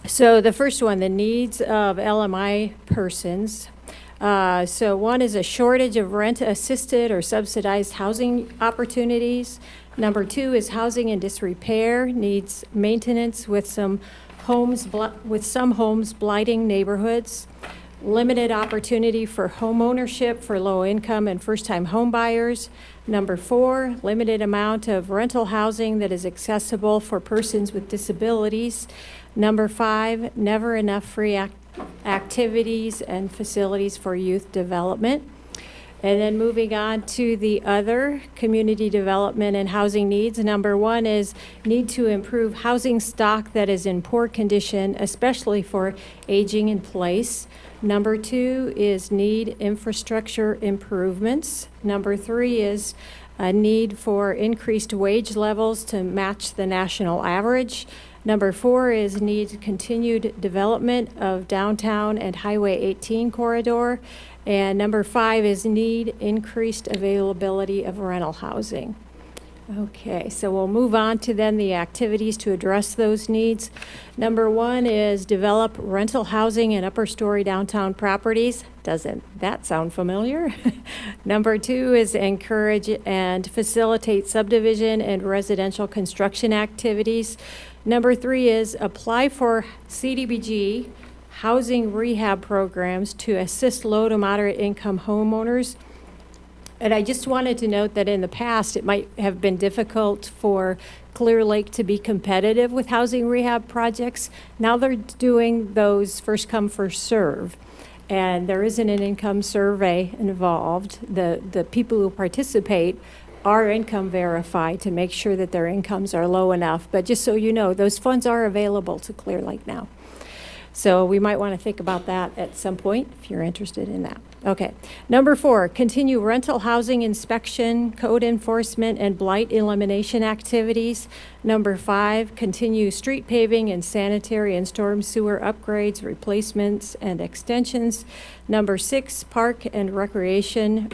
So the first one, the needs of LMI persons. So one is a shortage of rent-assisted or subsidized housing opportunities. Number 2 is housing in disrepair, needs maintenance with some homes blighting neighborhoods. Limited opportunity for home ownership for low-income and first-time home buyers. Number 4, limited amount of rental housing that is accessible for persons with disabilities. Number 5, never enough free activities and facilities for youth development. And then moving on to the other community development and housing needs. Number 1 is need to improve housing stock that is in poor condition, especially for aging in place. Number 2 is need infrastructure improvements. Number 3 is a need for increased wage levels to match the national average. Number 4 is need continued development of downtown and Highway 18 corridor. And number 5 is need increased availability of rental housing. Okay, so we'll move on to then the activities to address those needs. Number 1 is develop rental housing in upper story downtown properties. Doesn't that sound familiar? Number 2 is encourage and facilitate subdivision and residential construction activities. Number 3 is apply for CDBG housing rehab programs to assist low to moderate income homeowners. And I just wanted to note that in the past, it might have been difficult for Clear Lake to be competitive with housing rehab projects. Now they're doing those first come, first serve. And there isn't an income survey involved. The people who participate are income verified to make sure that their incomes are low enough. But just so you know, those funds are available to Clear Lake now. So we might want to think about that at some point if you're interested in that. Okay. Number 4, continue rental housing inspection, code enforcement, and blight elimination activities. Number 5, continue street paving and sanitary and storm sewer upgrades, replacements, and extensions. Number 6, park and recreational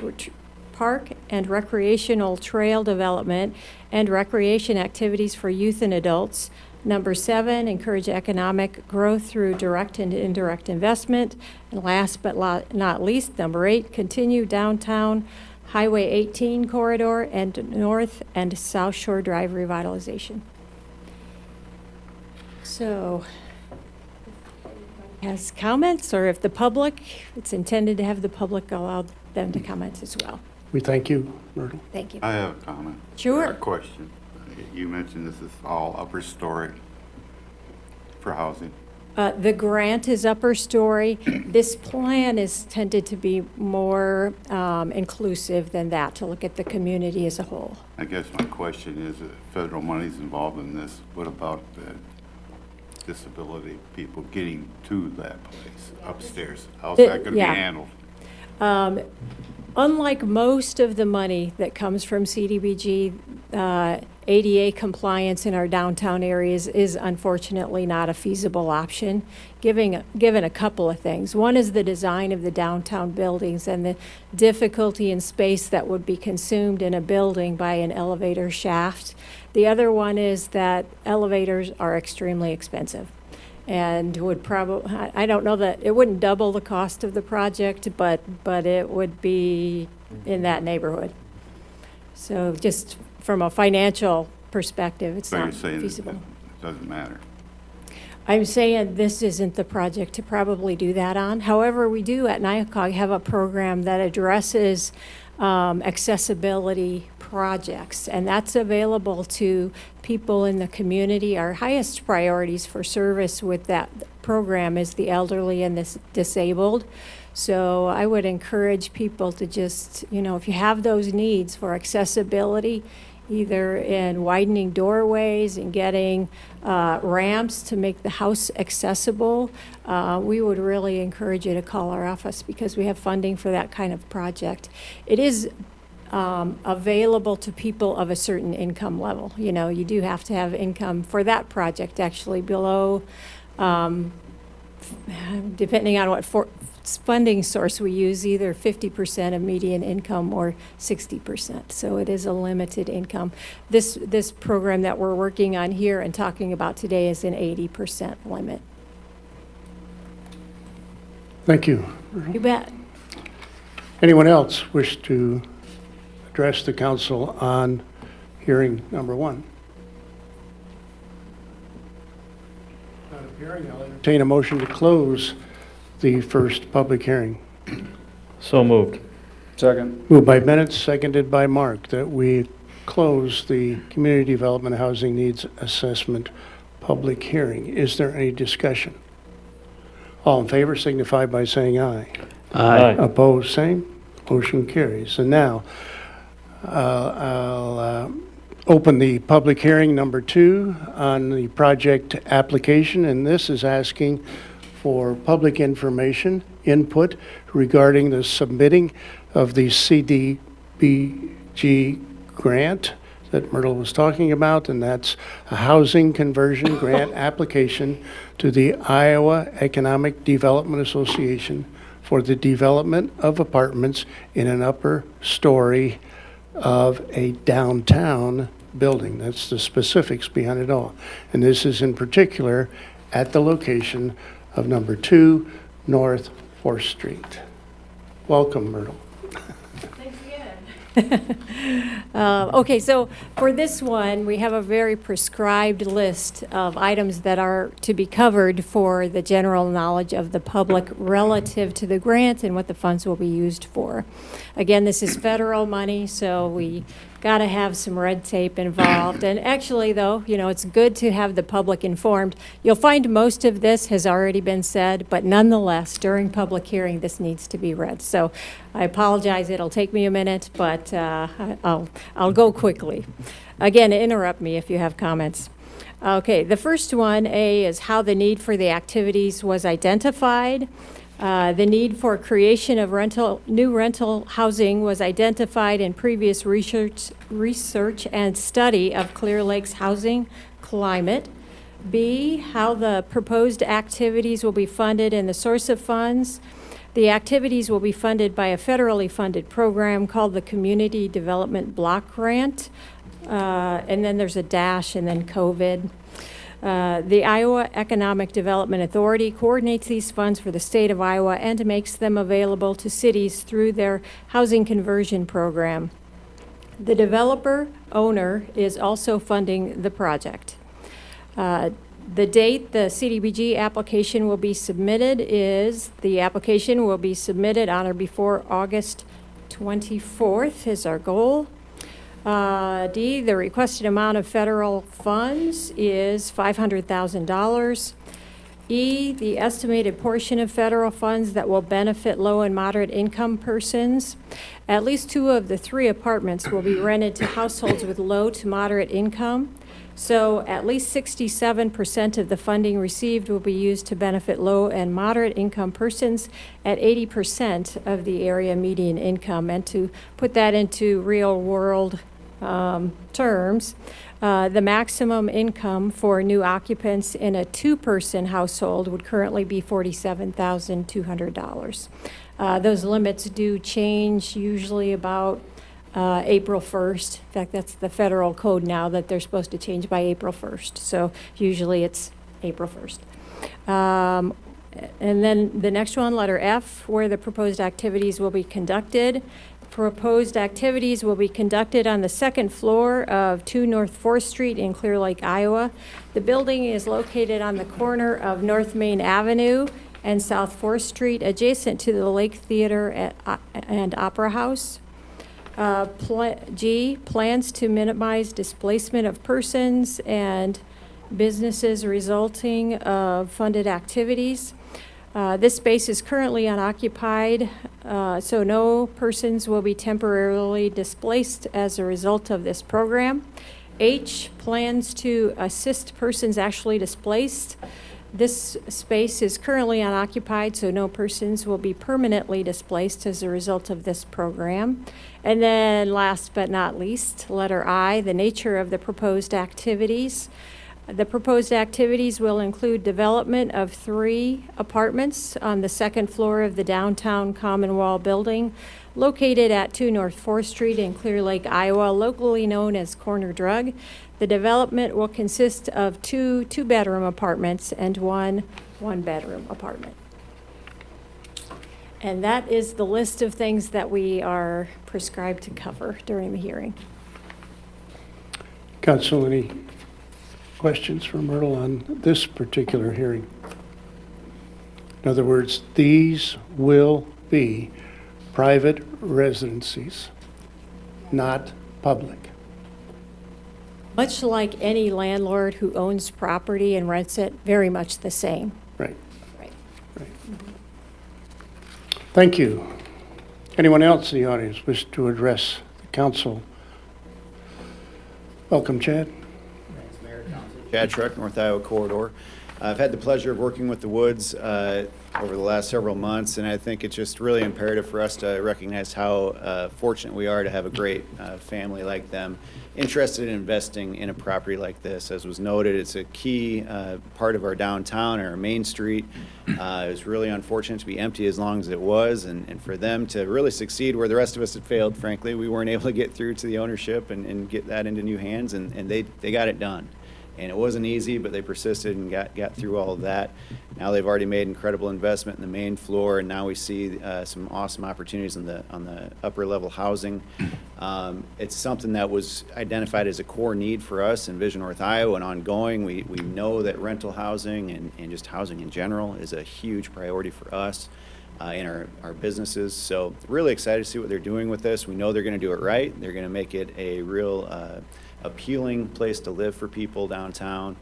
trail development and recreation activities for youth and adults. Number 7, encourage economic growth through direct and indirect investment. And last but not least, number 8, continue downtown Highway 18 corridor and North and South Shore Drive revitalization. So, has comments, or if the public, it's intended to have the public allow them to comment as well. We thank you, Myrtle. Thank you. I have a comment. Sure. Or a question. You mentioned this is all upper story for housing. The grant is upper story. This plan is tended to be more inclusive than that, to look at the community as a whole. I guess my question is, if federal money's involved in this, what about the disability people getting to that place upstairs? How's that going to be handled? Unlike most of the money that comes from CDBG, ADA compliance in our downtown areas is unfortunately not a feasible option, given a couple of things. One is the design of the downtown buildings and the difficulty in space that would be consumed in a building by an elevator shaft. The other one is that elevators are extremely expensive and would probably, I don't know that, it wouldn't double the cost of the project, but it would be in that neighborhood. So just from a financial perspective, it's not feasible. It doesn't matter. I'm saying this isn't the project to probably do that on. However, we do at NIACOG have a program that addresses accessibility projects, and that's available to people in the community. Our highest priorities for service with that program is the elderly and the disabled. So I would encourage people to just, if you have those needs for accessibility, either in widening doorways and getting ramps to make the house accessible, we would really encourage you to call our office because we have funding for that kind of project. It is available to people of a certain income level. You do have to have income for that project actually below, depending on what funding source we use, either 50% of median income or 60%. So it is a limited income. This program that we're working on here and talking about today is an 80% limit. Thank you. You bet. Anyone else wish to address the council on hearing number 1? Not appearing, I'll entertain a motion to close the first public hearing. So moved. Second. Moved by Bennett, seconded by Mark, that we close the Community Development Housing Needs Assessment public hearing. Is there any discussion? All in favor signify by saying aye. Aye. Opposed, same. Motion carries. And now, I'll open the public hearing number 2 on the project application, and this is asking for public information input regarding the submitting of the CDBG grant that Myrtle was talking about, and that's a housing conversion grant application to the Iowa Economic Development Association for the development of apartments in an upper story of a downtown building. That's the specifics behind it all. And this is in particular at the location of number 2 North 4th Street. Welcome, Myrtle. Thanks again. Okay, so for this one, we have a very prescribed list of items that are to be covered for the general knowledge of the public relative to the grant and what the funds will be used for. Again, this is federal money, so we got to have some red tape involved. And actually, though, you know, it's good to have the public informed. You'll find most of this has already been said, but nonetheless, during public hearing, this needs to be read. So I apologize, it'll take me a minute, but I'll go quickly. Again, interrupt me if you have comments. Okay, the first one, A, is how the need for the activities was identified. The need for creation of new rental housing was identified in previous research and study of Clear Lake's housing climate. B, how the proposed activities will be funded and the source of funds. The activities will be funded by a federally funded program called the Community Development Block Grant. And then there's a dash and then COVID. The Iowa Economic Development Authority coordinates these funds for the state of Iowa and makes them available to cities through their housing conversion program. The developer owner is also funding the project. The date the CDBG application will be submitted is, the application will be submitted on or before August 24th is our goal. D, the requested amount of federal funds is $500,000. E, the estimated portion of federal funds that will benefit low and moderate income persons. At least 2 of the 3 apartments will be rented to households with low to moderate income. So at least 67% of the funding received will be used to benefit low and moderate income persons at 80% of the area median income. And to put that into real world terms, the maximum income for new occupants in a 2-person household would currently be $47,200. Those limits do change usually about April 1st. In fact, that's the federal code now that they're supposed to change by April 1st. So usually it's April 1st. And then the next one, letter F, where the proposed activities will be conducted. Proposed activities will be conducted on the 2nd floor of 2 North 4th Street in Clear Lake, Iowa. The building is located on the corner of North Main Avenue and South 4th Street, adjacent to the Lake Theater and Opera House. G, plans to minimize displacement of persons and businesses resulting of funded activities. This space is currently unoccupied, so no persons will be temporarily displaced as a result of this program. H, plans to assist persons actually displaced. This space is currently unoccupied, so no persons will be permanently displaced as a result of this program. And then last but not least, letter I, the nature of the proposed activities. The proposed activities will include development of 3 apartments on the 2nd floor of the downtown Common Wall building located at 2 North 4th Street in Clear Lake, Iowa, locally known as Corner Drug. The development will consist of 2 two-bedroom apartments and 1 one-bedroom apartment. And that is the list of things that we are prescribed to cover during the hearing. Council, any questions for Myrtle on this particular hearing? In other words, these will be private residencies, not public. Much like any landlord who owns property and rents it, very much the same. Right. Right. Thank you. Anyone else in the audience wish to address the council? Welcome, Chad. Chad Truck, North Iowa Corridor. I've had the pleasure of working with the Woods over the last several months, and I think it's just really imperative for us to recognize how fortunate we are to have a great family like them interested in investing in a property like this. As was noted, it's a key part of our downtown, our main street. It was really unfortunate to be empty as long as it was, and for them to really succeed where the rest of us had failed, frankly. We weren't able to get through to the ownership and get that into new hands, and they got it done. And it wasn't easy, but they persisted and got through all of that. Now they've already made incredible investment in the main floor, and now we see some awesome opportunities on the upper level housing. It's something that was identified as a core need for us in Vision North Iowa and ongoing. We know that rental housing and just housing in general is a huge priority for us in our businesses. So really excited to see what they're doing with this. We know they're going to do it right. They're going to make it a real appealing place to live for people downtown,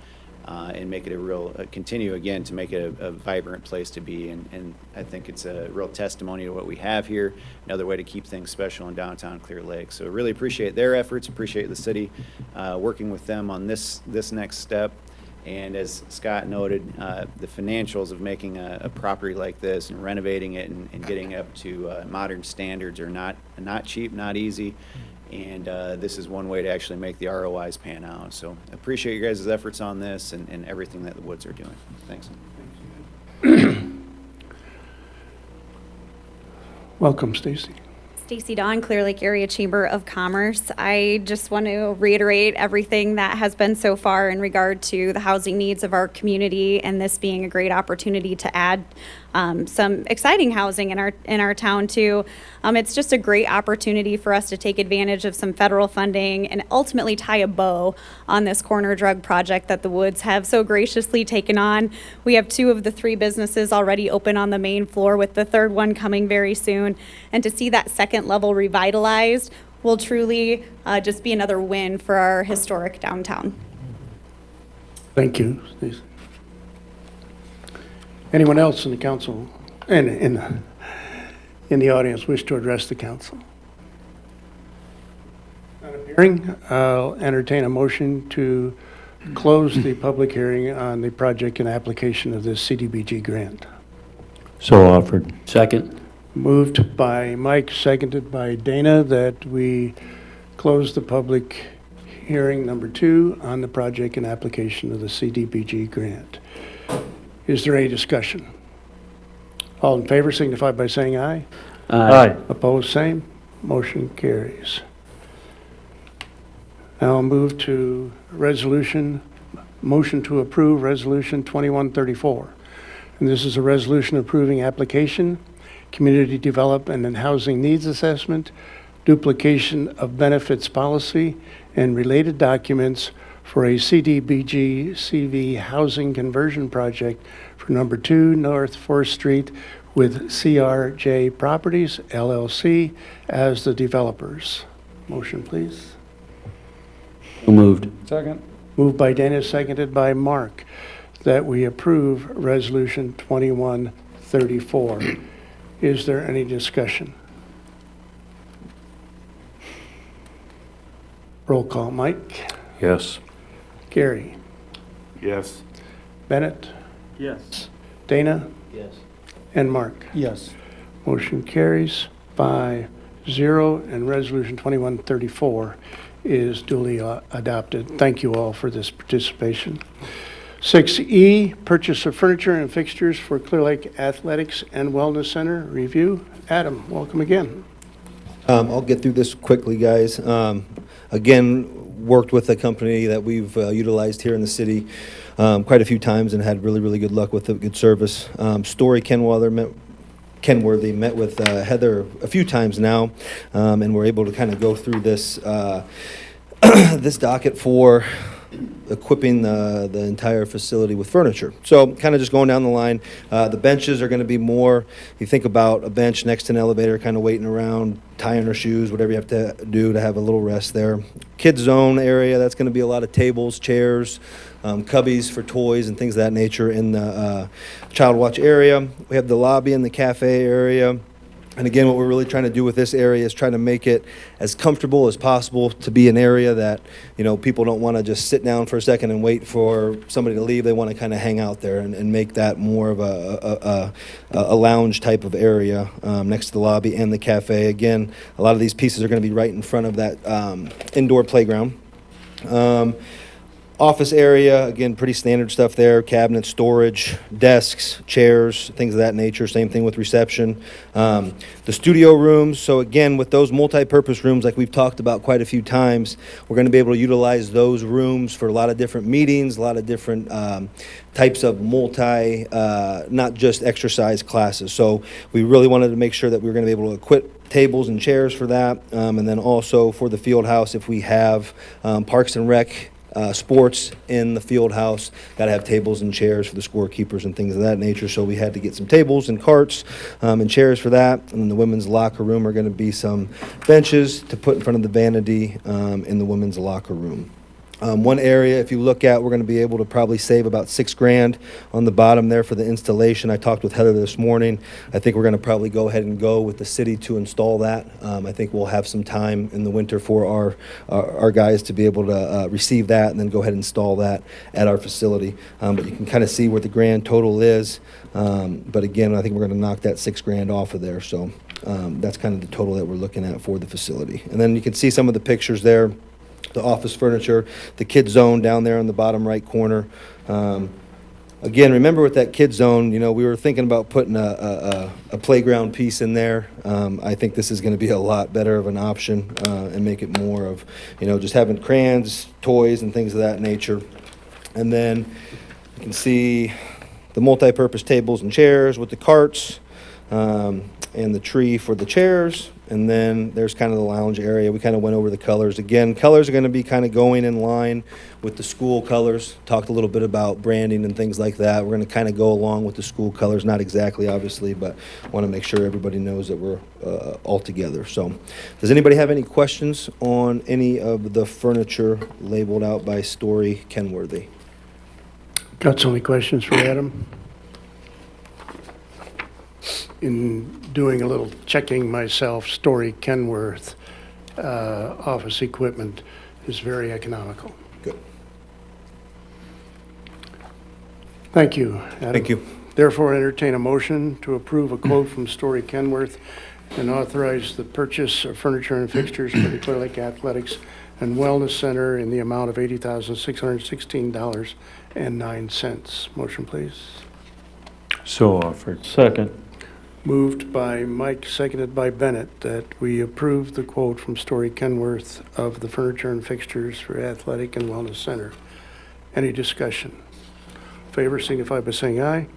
and make it a real, continue again to make it a vibrant place to be. And I think it's a real testimony to what we have here, another way to keep things special in downtown Clear Lake. So really appreciate their efforts, appreciate the city working with them on this next step. And as Scott noted, the financials of making a property like this and renovating it and getting up to modern standards are not cheap, not easy. And this is one way to actually make the ROIs pan out. So appreciate your guys' efforts on this and everything that the Woods are doing. Thanks. Welcome, Stacy. Stacy Dawn, Clear Lake Area Chamber of Commerce. I just want to reiterate everything that has been so far in regard to the housing needs of our community, and this being a great opportunity to add some exciting housing in our town too. It's just a great opportunity for us to take advantage of some federal funding and ultimately tie a bow on this corner drug project that the Woods have so graciously taken on. We have 2 of the 3 businesses already open on the main floor, with the 3rd one coming very soon. And to see that 2nd level revitalized will truly just be another win for our historic downtown. Thank you, Stacy. Anyone else in the council and in the audience wish to address the council? Not appearing, I'll entertain a motion to close the public hearing on the project and application of this CDBG grant. So offered. Second. Moved by Mike, seconded by Dana, that we close the public hearing number 2 on the project and application of the CDBG grant. Is there any discussion? All in favor signify by saying aye. Aye. Opposed, same. Motion carries. Now I'll move to motion to approve Resolution 2134. And this is a resolution approving application, community development and housing needs assessment, duplication of benefits policy, and related documents for a CDBG CV housing conversion project for number 2 North 4th Street with CRJ Properties, LLC, as the developers. Motion, please. So moved. Second. Moved by Dennis, seconded by Mark, that we approve Resolution 2134. Is there any discussion? Roll call, Mike. Yes. Gary. Yes. Bennett. Yes. Dana. Yes. And Mark. Yes. Motion carries 5-0, and Resolution 2134 is duly adopted. Thank you all for this participation. 6E, purchase of furniture and fixtures for Clear Lake Athletics and Wellness Center review. Adam, welcome again. I'll get through this quickly, guys. Again, worked with a company that we've utilized here in the city quite a few times and had really good luck with it, good service. Story Kenworthy met with Heather a few times now, and we're able to kind of go through this this docket for equipping the entire facility with furniture. So kind of just going down the line, the benches are going to be more, you think about a bench next to an elevator, kind of waiting around, tying her shoes, whatever you have to do to have a little rest there. Kids zone area, that's going to be a lot of tables, chairs, cubbies for toys and things of that nature in the child watch area. We have the lobby and the cafe area. And again, what we're really trying to do with this area is trying to make it as comfortable as possible to be an area that, people don't want to just sit down for a second and wait for somebody to leave. They want to kind of hang out there and make that more of a lounge type of area next to the lobby and the cafe. Again, a lot of these pieces are going to be right in front of that indoor playground. Office area, again, pretty standard stuff there, cabinets, storage, desks, chairs, things of that nature. Same thing with reception. The studio rooms, so again, with those multi-purpose rooms like we've talked about quite a few times, we're going to be able to utilize those rooms for a lot of different meetings, a lot of different types of not just exercise classes. So we really wanted to make sure that we were going to be able to equip tables and chairs for that, and then also for the field house, if we have Parks and Rec sports in the field house, got to have tables and chairs for the scorekeepers and things of that nature. So we had to get some tables and carts and chairs for that. And in the women's locker room are going to be some benches to put in front of the vanity in the women's locker room. One area, if you look at, we're going to be able to probably save about $6,000 on the bottom there for the installation. I talked with Heather this morning. I think we're going to probably go ahead and go with the city to install that. I think we'll have some time in the winter for our guys to be able to receive that and then go ahead and install that at our facility. But you can kind of see what the grand total is. But again, I think we're going to knock that $6,000 off of there. So that's kind of the total that we're looking at for the facility. And then you can see some of the pictures there. The office furniture, the kid zone down there in the bottom right corner. Again, remember with that kid zone, we were thinking about putting a playground piece in there. I think this is going to be a lot better of an option and make it more of, just having crayons, toys, and things of that nature. And then you can see the multi-purpose tables and chairs with the carts and the tree for the chairs. And then there's kind of the lounge area. We kind of went over the colors. Again, colors are going to be kind of going in line with the school colors. Talked a little bit about branding and things like that. We're going to kind of go along with the school colors. Not exactly, obviously, but want to make sure everybody knows that we're all together. So does anybody have any questions on any of the furniture labeled out by Story Kenworthy? Got so many questions for Adam. In doing a little checking myself, Story Kenworth office equipment is very economical. Good. Thank you, Adam. Thank you. Therefore, entertain a motion to approve a quote from Story Kenworth and authorize the purchase of furniture and fixtures for the Clear Lake Athletics and Wellness Center in the amount of $80,616.09. Motion, please. So offered. Second. Moved by Mike, seconded by Bennett, that we approve the quote from Story Kenworth of the furniture and fixtures for Athletic and Wellness Center. Any discussion? Favor signify by saying aye.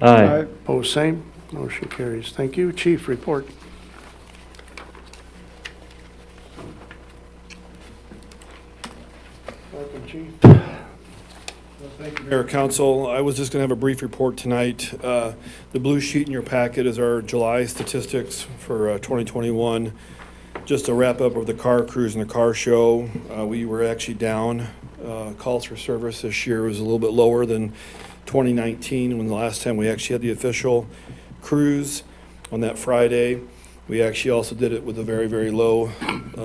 Aye. Opposed, same. Motion carries. Thank you. Chief, report. Welcome, Chief. Thank you, Mayor, Council. I was just going to have a brief report tonight. The blue sheet in your packet is our July statistics for 2021. Just a wrap up of the car cruise and the car show. We were actually down. Calls for service this year was a little bit lower than 2019 when the last time we actually had the official cruise on that Friday. We actually also did it with a very, very low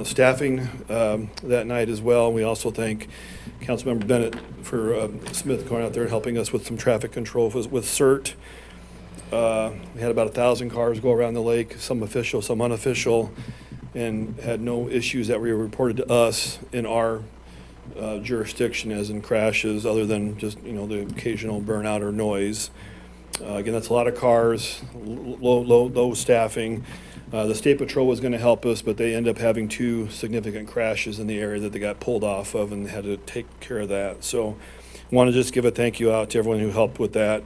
staffing that night as well. We also thank Councilmember Bennett for Smith going out there and helping us with some traffic control with CERT. We had about 1,000 cars go around the lake, some official, some unofficial, and had no issues that were reported to us in our jurisdiction as in crashes other than just, the occasional burnout or noise. Again, that's a lot of cars, low staffing. The State Patrol was going to help us, but they ended up having 2 significant crashes in the area that they got pulled off of and had to take care of that. So I want to just give a thank you out to everyone who helped with that.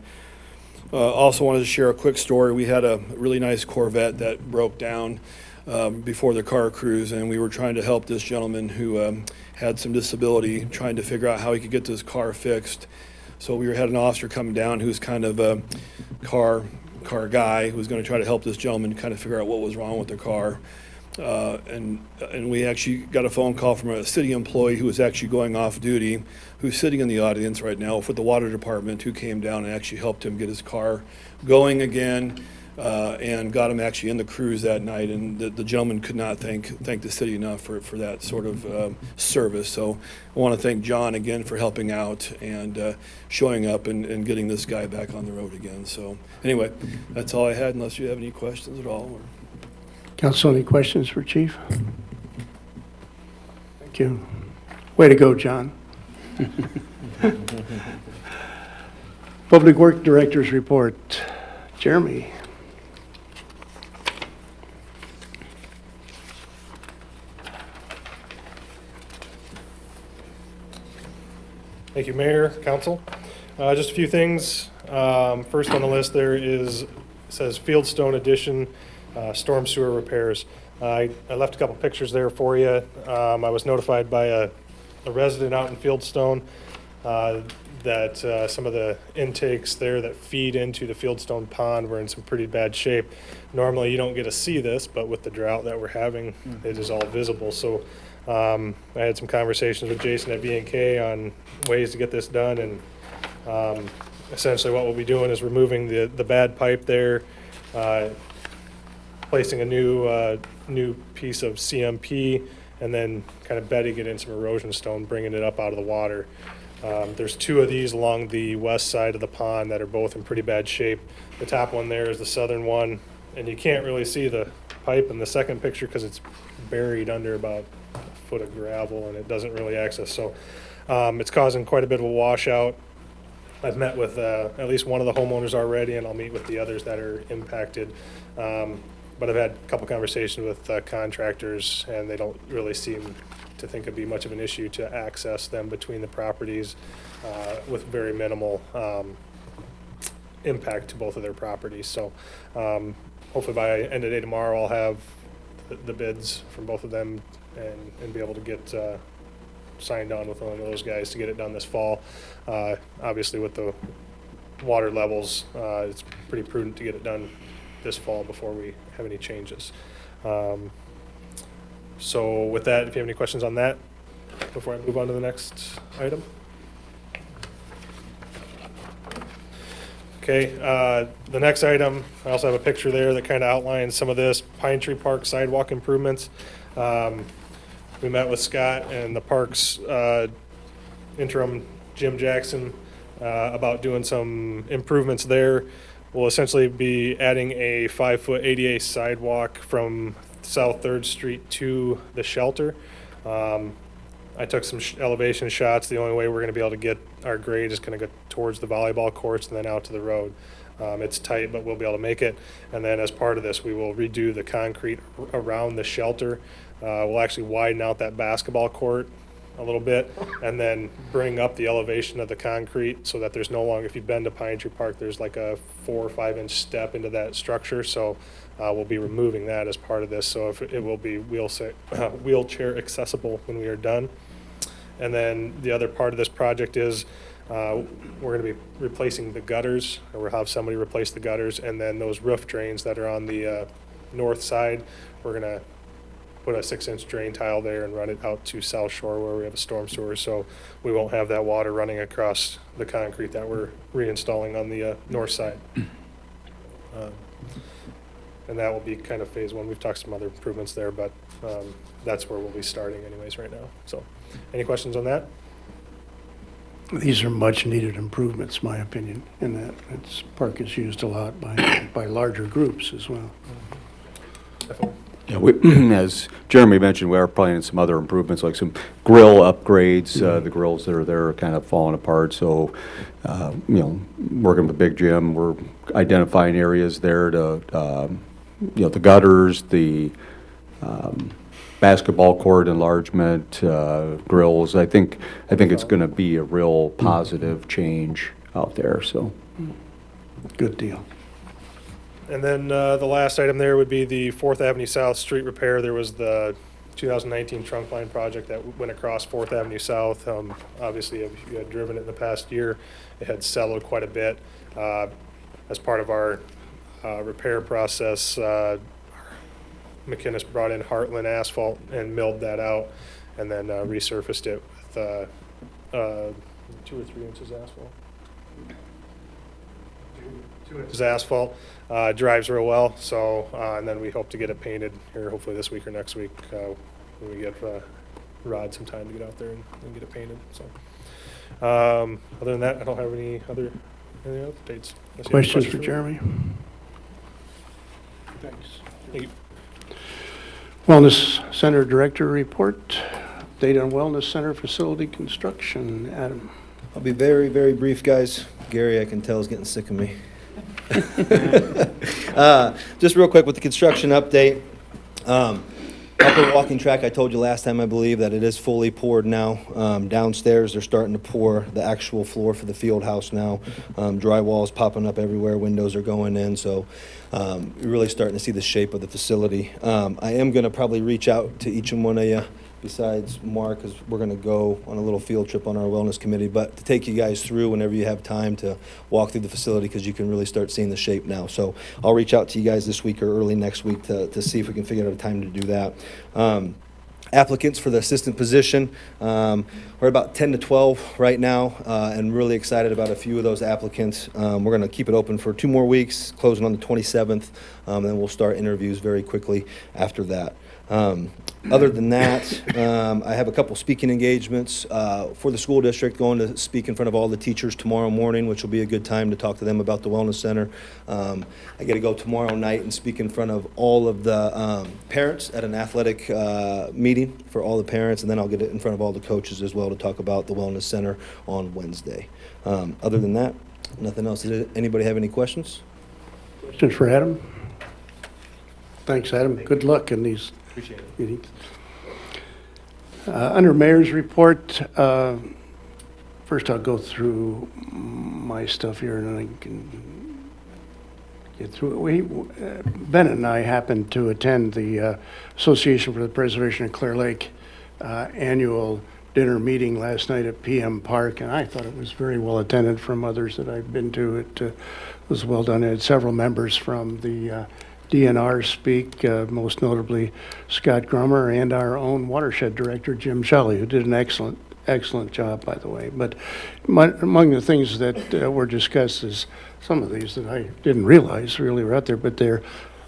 Also wanted to share a quick story. We had a really nice Corvette that broke down. before the car cruise, and we were trying to help this gentleman who had some disability, trying to figure out how he could get this car fixed. So we had an officer coming down who's kind of a car guy who was going to try to help this gentleman kind of figure out what was wrong with the car. And we actually got a phone call from a city employee who was actually going off duty, who's sitting in the audience right now for the water department, who came down and actually helped him get his car going again, and got him actually in the cruise that night. And the gentleman could not thank the city enough for that sort of service. So I want to thank John again for helping out and showing up and getting this guy back on the road again. So anyway, that's all I had, unless you have any questions at all. Council, any questions for Chief? Thank you. Way to go, John. Public Work Director's report. Jeremy. Thank you, Mayor, Council. Just a few things. First on the list there says Fieldstone addition, storm sewer repairs. I left a couple pictures there for you. I was notified by a resident out in Fieldstone that some of the intakes there that feed into the Fieldstone pond were in some pretty bad shape. Normally you don't get to see this, but with the drought that we're having, it is all visible. So I had some conversations with Jason at B&K on ways to get this done, and essentially what we'll be doing is removing the bad pipe there, placing a new piece of CMP, and then kind of bedding it in some erosion stone, bringing it up out of the water. There's two of these along the west side of the pond that are both in pretty bad shape. The top one there is the southern one, and you can't really see the pipe in the second picture because it's buried under about a foot of gravel and it doesn't really access. So it's causing quite a bit of a washout. I've met with at least one of the homeowners already, and I'll meet with the others that are impacted. But I've had a couple conversations with contractors, and they don't really seem to think it'd be much of an issue to access them between the properties with very minimal impact to both of their properties. So hopefully by end of day tomorrow, I'll have the bids from both of them and be able to get signed on with one of those guys to get it done this fall. Obviously with the water levels, it's pretty prudent to get it done this fall before we have any changes. So with that, if you have any questions on that, before I move on to the next item. Okay, the next item, I also have a picture there that kind of outlines some of this Pine Tree Park sidewalk improvements. We met with Scott and the park's interim Jim Jackson about doing some improvements there. We'll essentially be adding a 5-foot ADA sidewalk from South 3rd Street to the shelter. I took some elevation shots. The only way we're going to be able to get our grade is going to go towards the volleyball courts and then out to the road. It's tight, but we'll be able to make it. And then as part of this, we will redo the concrete around the shelter. We'll actually widen out that basketball court a little bit and then bring up the elevation of the concrete so that there's no longer, if you've been to Pine Tree Park, there's like a 4 or 5 inch step into that structure. So we'll be removing that as part of this. So if it will be wheelchair accessible when we are done. And then the other part of this project is we're going to be replacing the gutters, or we'll have somebody replace the gutters, and then those roof drains that are on the north side, we're going to put a 6-inch drain tile there and run it out to South Shore where we have a storm sewer, so we won't have that water running across the concrete that we're reinstalling on the north side. And that will be kind of phase 1. We've talked some other improvements there, but that's where we'll be starting anyways right now. So any questions on that? These are much needed improvements, my opinion, in that this park is used a lot by larger groups as well. Definitely. Yeah, as Jeremy mentioned, we are planning some other improvements, like some grill upgrades. The grills that are there are kind of falling apart. So, working with Big Jim, we're identifying areas there to, the gutters, the basketball court enlargement, grills. I think it's going to be a real positive change out there. So, good deal. And then the last item there would be the 4th Avenue South street repair. There was the 2019 trunk line project that went across 4th Avenue South. Obviously, if you had driven it in the past year, it had sellowed quite a bit. As part of our repair process, McInnes brought in Heartland asphalt and milled that out, and then resurfaced it with 2 or 3 inches asphalt. 2 inches asphalt. Drives real well, so and then we hope to get it painted here hopefully this week or next week when we get Rod some time to get out there and get it painted. So other than that, I don't have any other updates. Questions for Jeremy? Thanks. Thank you. Wellness Center Director report. Update on Wellness Center facility construction. Adam. I'll be very, very brief, guys. Gary, I can tell, is getting sick of me. Just real quick with the construction update. Upper walking track, I told you last time, I believe, that it is fully poured now. Downstairs, they're starting to pour the actual floor for the field house now. Drywall is popping up everywhere. Windows are going in. So you're really starting to see the shape of the facility. I am going to probably reach out to each and one of you, besides Mark, because we're going to go on a little field trip on our wellness committee, but to take you guys through whenever you have time to walk through the facility, because you can really start seeing the shape now. So I'll reach out to you guys this week or early next week to see if we can figure out a time to do that. Applicants for the assistant position, we're about 10 to 12 right now, and really excited about a few of those applicants. We're going to keep it open for 2 more weeks, closing on the 27th, and then we'll start interviews very quickly after that. Other than that, I have a couple speaking engagements for the school district, going to speak in front of all the teachers tomorrow morning, which will be a good time to talk to them about the Wellness Center. I get to go tomorrow night and speak in front of all of the parents at an athletic meeting for all the parents, and then I'll get it in front of all the coaches as well to talk about the Wellness Center on Wednesday. Other than that, nothing else. Does anybody have any questions? Questions for Adam? Thanks, Adam. Good luck in these meetings. Under Mayor's report, first I'll go through my stuff here and then I can get through it. Bennett and I happened to attend the Association for the Preservation of Clear Lake annual dinner meeting last night at PM Park, and I thought it was very well attended from others that I've been to. It was well done. It had several members from the DNR speak, most notably Scott Grummer and our own watershed director, Jim Shelley, who did an excellent job, by the way. But among the things that were discussed is some of these that I didn't realize really were out there, but they're,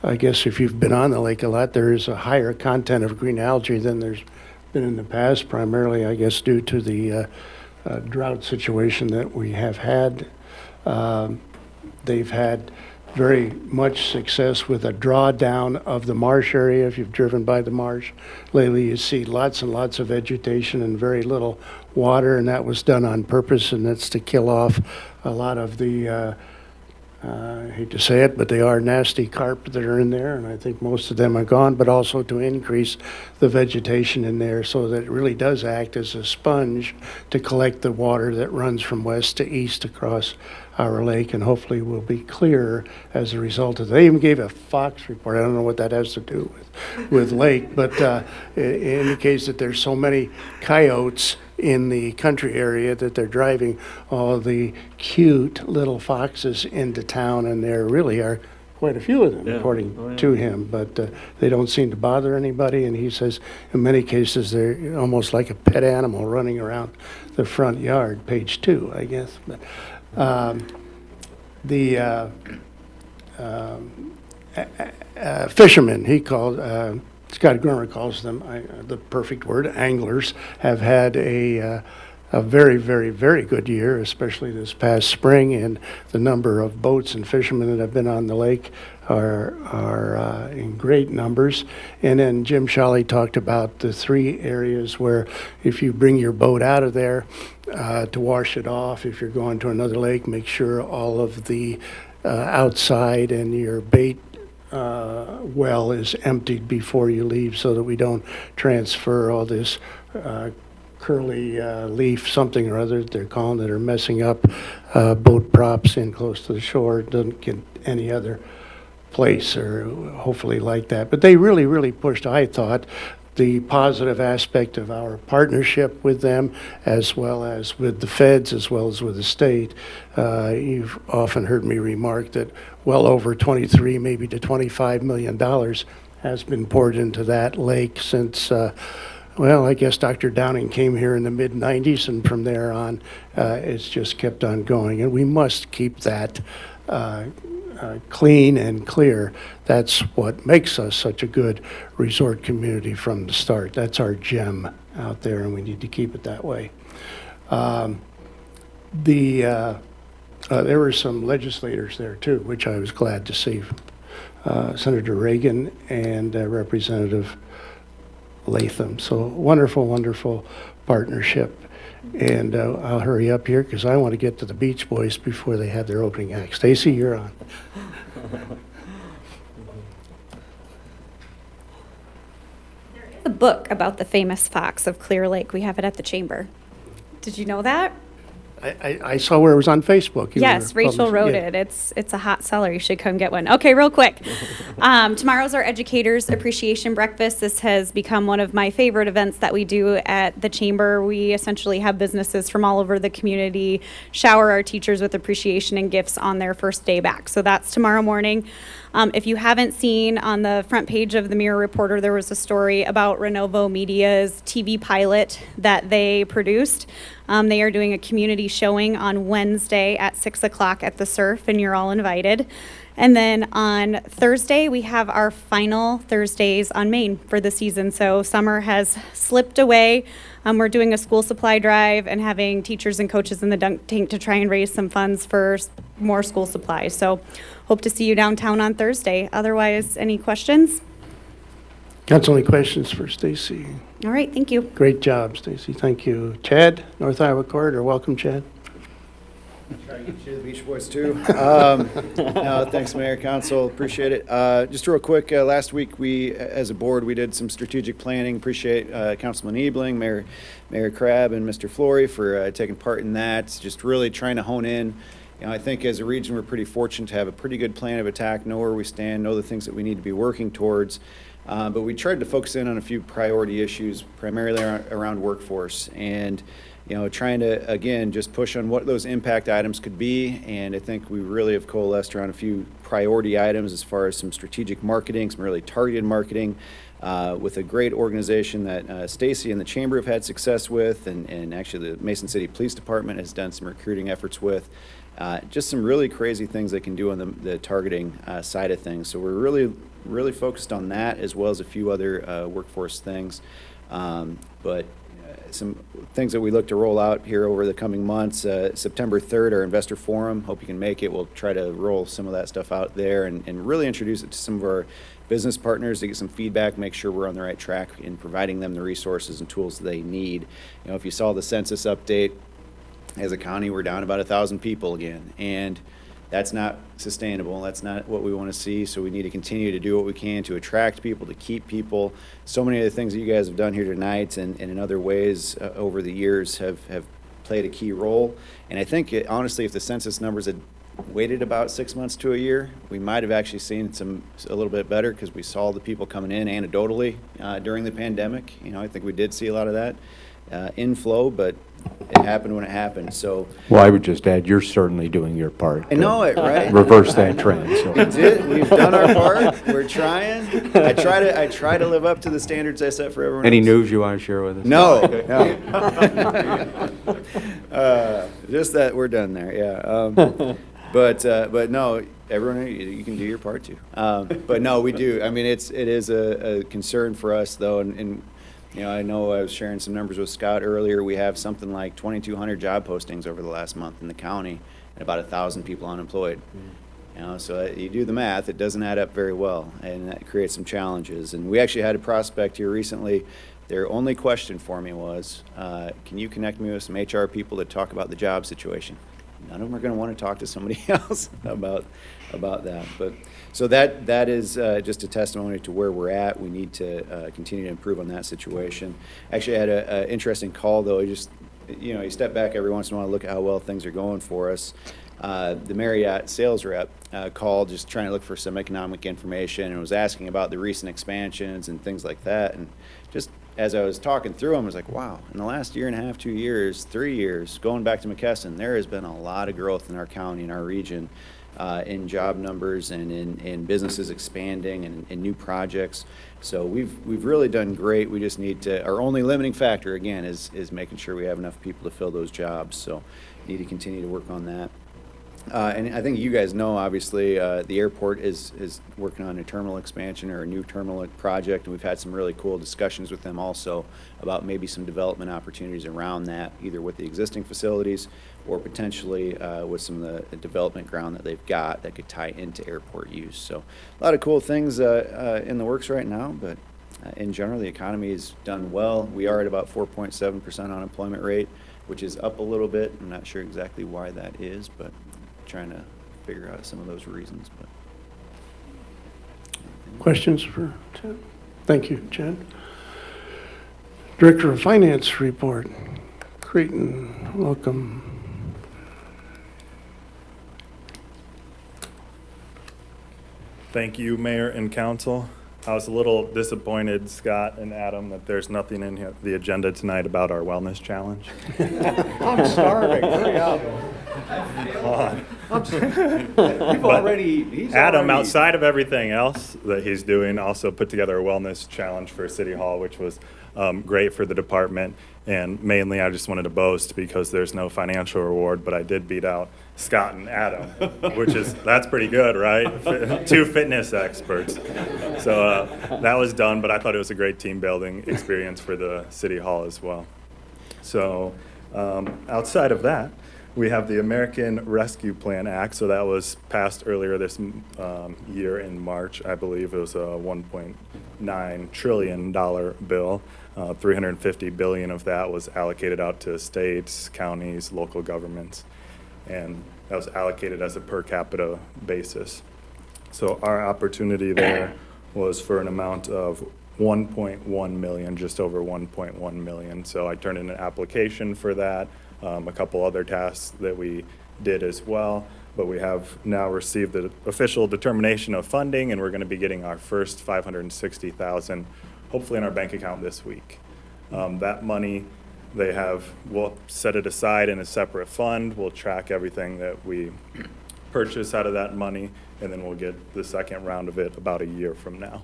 I guess if you've been on the lake a lot, there is a higher content of green algae than there's been in the past, primarily, I guess, due to the drought situation that we have had. They've had very much success with a drawdown of the marsh area. If you've driven by the marsh lately, you see lots and lots of vegetation and very little water, and that was done on purpose, and that's to kill off a lot of the, I hate to say it, but they are nasty carp that are in there, and I think most of them are gone, but also to increase the vegetation in there so that it really does act as a sponge to collect the water that runs from west to east across our lake, and hopefully will be clearer as a result of that. They even gave a fox report. I don't know what that has to do with lake, but it indicates that there's so many coyotes in the country area that they're driving all the cute little foxes into town, and there really are quite a few of them, according to him, but they don't seem to bother anybody, and he says in many cases they're almost like a pet animal running around the front yard, page 2, I guess. But the fishermen, he called, Scott Grummer calls them, the perfect word, anglers, have had a very, very, very good year, especially this past spring, and the number of boats and fishermen that have been on the lake are in great numbers. And then Jim Shelley talked about the 3 areas where if you bring your boat out of there to wash it off, if you're going to another lake, make sure all of the outside and your bait well is emptied before you leave, so that we don't transfer all this curly leaf something or other they're calling that are messing up boat props in close to the shore. It doesn't get any other place, or hopefully like that. But they really, really pushed, I thought, the positive aspect of our partnership with them, as well as with the feds, as well as with the state. You've often heard me remark that well over 23, maybe to $25 million has been poured into that lake since, well, I guess Dr. Downing came here in the mid-90s, and from there on, it's just kept on going. And we must keep that clean and clear. That's what makes us such a good resort community from the start. That's our gem out there, and we need to keep it that way. There were some legislators there too, which I was glad to see. Senator Reagan and Representative Latham. So wonderful, wonderful partnership. And I'll hurry up here because I want to get to the Beach Boys before they have their opening act. Stacy, you're on. A book about the famous fox of Clear Lake. We have it at the chamber. Did you know that? I saw where it was on Facebook. Yes, Rachel wrote it. It's a hot seller. You should come get one. Okay, real quick. Tomorrow's our Educators Appreciation Breakfast. This has become one of my favorite events that we do at the Chamber. We essentially have businesses from all over the community shower our teachers with appreciation and gifts on their first day back. So that's tomorrow morning. If you haven't seen, on the front page of the Mirror Reporter, there was a story about Renovo Media's TV pilot that they produced. They are doing a community showing on Wednesday at 6 o'clock at the Surf, and you're all invited. And then on Thursday, we have our final Thursdays on Main for the season. So summer has slipped away. We're doing a school supply drive and having teachers and coaches in the dunk tank to try and raise some funds for more school supplies. So hope to see you downtown on Thursday. Otherwise, any questions? Council, any questions for Stacy? All right, thank you. Great job, Stacy. Thank you. Chad, North Iowa Corridor. Welcome, Chad. Try to get you the Beach Boys too. No, thanks, Mayor, Council. Appreciate it. Just real quick, last week we, as a board, we did some strategic planning. Appreciate Councilman Ebling, Mayor Crabb, and Mr. Flory for taking part in that. Just really trying to hone in. You know, I think as a region, we're pretty fortunate to have a pretty good plan of attack, know where we stand, know the things that we need to be working towards. But we tried to focus in on a few priority issues, primarily around workforce, and you know, trying to again just push on what those impact items could be. And I think we really have coalesced around a few priority items as far as some strategic marketing, some really targeted marketing, with a great organization that Stacy and the Chamber have had success with, and actually the Mason City Police Department has done some recruiting efforts with. Just some really crazy things they can do on the targeting side of things. So we're really focused on that, as well as a few other workforce things. But some things that we look to roll out here over the coming months. September 3rd, our investor forum. Hope you can make it. We'll try to roll some of that stuff out there and really introduce it to some of our business partners to get some feedback, make sure we're on the right track in providing them the resources and tools they need. You know, if you saw the census update, as a county, we're down about 1,000 people again, and that's not sustainable. That's not what we want to see. So we need to continue to do what we can to attract people, to keep people. So many of the things that you guys have done here tonight and in other ways over the years have played a key role. And I think, honestly, if the census numbers had waited about 6 months to a year, we might have actually seen a little bit better, because we saw the people coming in anecdotally during the pandemic. You know, I think we did see a lot of that inflow, but it happened when it happened. So, Well, I would just add, you're certainly doing your part. I know it, right? Reverse that trend. So. We did. We've done our part. We're trying. I try to live up to the standards I set for everyone Any else. news you want to share with us? No. Just that we're done there. Yeah. But no, everyone, you can do your part too. But no, we do. I mean, it is a concern for us though, and you know, I know I was sharing some numbers with Scott earlier. We have something like 2,200 job postings over the last month in the county, and about 1,000 people unemployed. You know, so you do the math, it doesn't add up very well, and that creates some challenges. And we actually had a prospect here recently. Their only question for me was, can you connect me with some HR people to talk about the job situation? None of them are going to want to talk to somebody else about that. But so that is just a testimony to where we're at. We need to continue to improve on that situation. Actually, I had an interesting call though. You step back every once in a while and look at how well things are going for us. the Marriott sales rep called just trying to look for some economic information and was asking about the recent expansions and things like that. And just as I was talking through them, I was like, wow, in the last year and a half, 2 years, 3 years, going back to McKesson, there has been a lot of growth in our county, in our region, in job numbers and in businesses expanding and in new projects. So we've really done great. We just need to, our only limiting factor, again, is making sure we have enough people to fill those jobs. So need to continue to work on that. And I think you guys know, obviously, the airport is working on a terminal expansion or a new terminal project, and we've had some really cool discussions with them also about maybe some development opportunities around that, either with the existing facilities or potentially with some of the development ground that they've got that could tie into airport use. So a lot of cool things in the works right now, but in general, the economy has done well. We are at about 4.7% unemployment rate, which is up a little bit. I'm not sure exactly why that is, but trying to figure out some of those reasons. But Questions for Chad? Thank you, Chad. Director of Finance report. Creighton, welcome. Thank you, Mayor and Council. I was a little disappointed, Scott and Adam, that there's nothing in the agenda tonight about our wellness challenge. I'm starving. Hurry up. Adam, outside of everything else that he's doing, also put together a wellness challenge for City Hall, which was great for the department. And mainly, I just wanted to boast because there's no financial reward, but I did beat out Scott and Adam, that's pretty good, right? Two fitness experts. So that was done, but I thought it was a great team building experience for the City Hall as well. So outside of that, we have the American Rescue Plan Act. So that was passed earlier this year in March, I believe. It was a $1.9 trillion bill. $350 billion of that was allocated out to states, counties, local governments, and that was allocated as a per capita basis. So our opportunity there was for an amount of 1.1 million, just over 1.1 million. So I turned in an application for that, a couple other tasks that we did as well, but we have now received the official determination of funding, and we're going to be getting our first 560,000 hopefully in our bank account this week. That money, we'll set it aside in a separate fund. We'll track everything that we purchase out of that money, and then we'll get the second round of it about a year from now.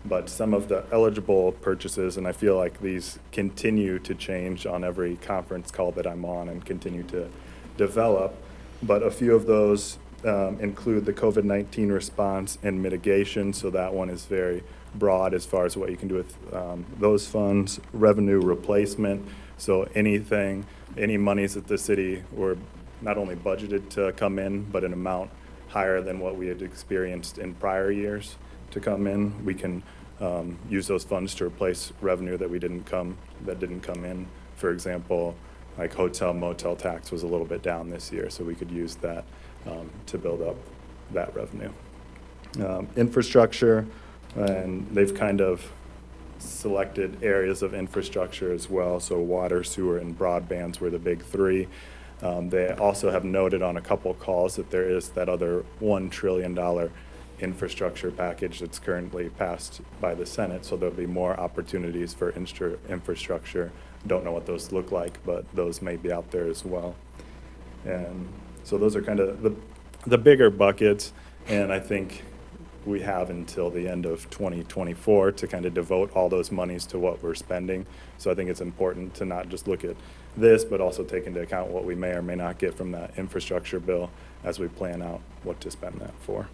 But some of the eligible purchases, and I feel like these continue to change on every conference call that I'm on and continue to develop, but a few of those include the COVID-19 response and mitigation, so that one is very broad as far as what you can do with those funds. Revenue replacement, so any monies that the city were not only budgeted to come in, but an amount higher than what we had experienced in prior years to come in, we can use those funds to replace revenue that didn't come in. For example, like hotel motel tax was a little bit down this year, so we could use that to build up that revenue. Infrastructure, and they've kind of selected areas of infrastructure as well. So water, sewer, and broadbands were the big three. They also have noted on a couple calls that there is that other $1 trillion infrastructure package that's currently passed by the Senate. So there'll be more opportunities for infrastructure. Don't know what those look like, but those may be out there as well. And so those are kind of the bigger buckets. And I think we have until the end of 2024 to kind of devote all those monies to what we're spending. So I think it's important to not just look at this, but also take into account what we may or may not get from that infrastructure bill as we plan out what to spend that for.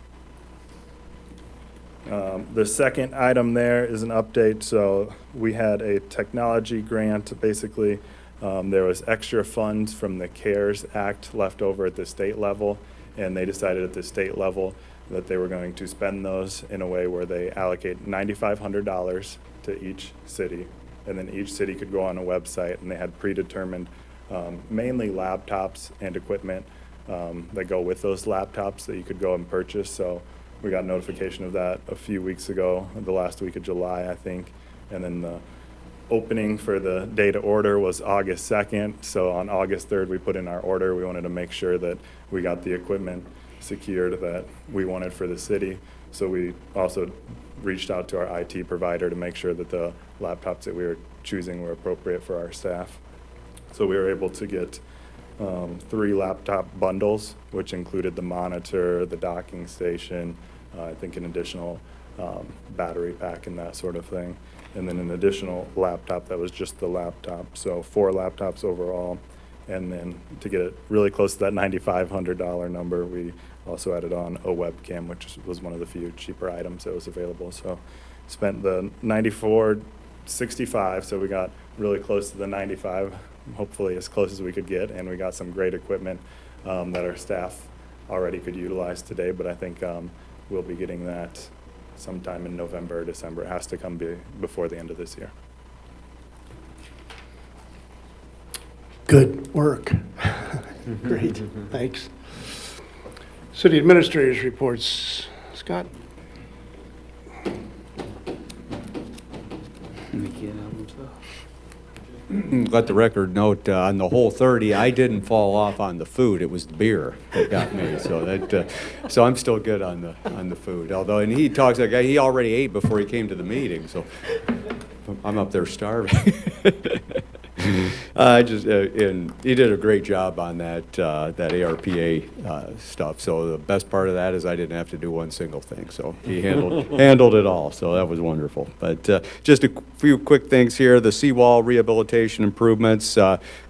The second item there is an update. So we had a technology grant. Basically, there was extra funds from the CARES Act left over at the state level, and they decided at the state level that they were going to spend those in a way where they allocate $9,500 to each city, and then each city could go on a website, and they had predetermined mainly laptops and equipment that go with those laptops that you could go and purchase. So we got notification of that a few weeks ago, the last week of July, I think, and then the opening for the day to order was August 2nd. So on August 3rd, we put in our order. We wanted to make sure that we got the equipment secured that we wanted for the city. So we also reached out to our IT provider to make sure that the laptops that we were choosing were appropriate for our staff. So we were able to get 3 laptop bundles, which included the monitor, the docking station, I think an additional battery pack and that sort of thing. And then an additional laptop that was just the laptop. So 4 laptops overall. And then to get it really close to that $9,500 number, we also added on a webcam, which was one of the few cheaper items that was available. So spent the $94.65, so we got really close to the 95, hopefully as close as we could get. And we got some great equipment that our staff already could utilize today, but I think we'll be getting that sometime in November or December. It has to come before the end of this year. Good work. Great, thanks. City Administrators reports. Scott? Let the record note, on the whole 30, I didn't fall off on the food. It was the beer that got me. So that, so I'm still good on the food. Although, and he talks like he already ate before he came to the meeting. So I'm up there starving. And he did a great job on that ARPA stuff. So the best part of that is I didn't have to do one single thing. So he handled it all. So that was wonderful. But just a few quick things here. The Seawall rehabilitation improvements.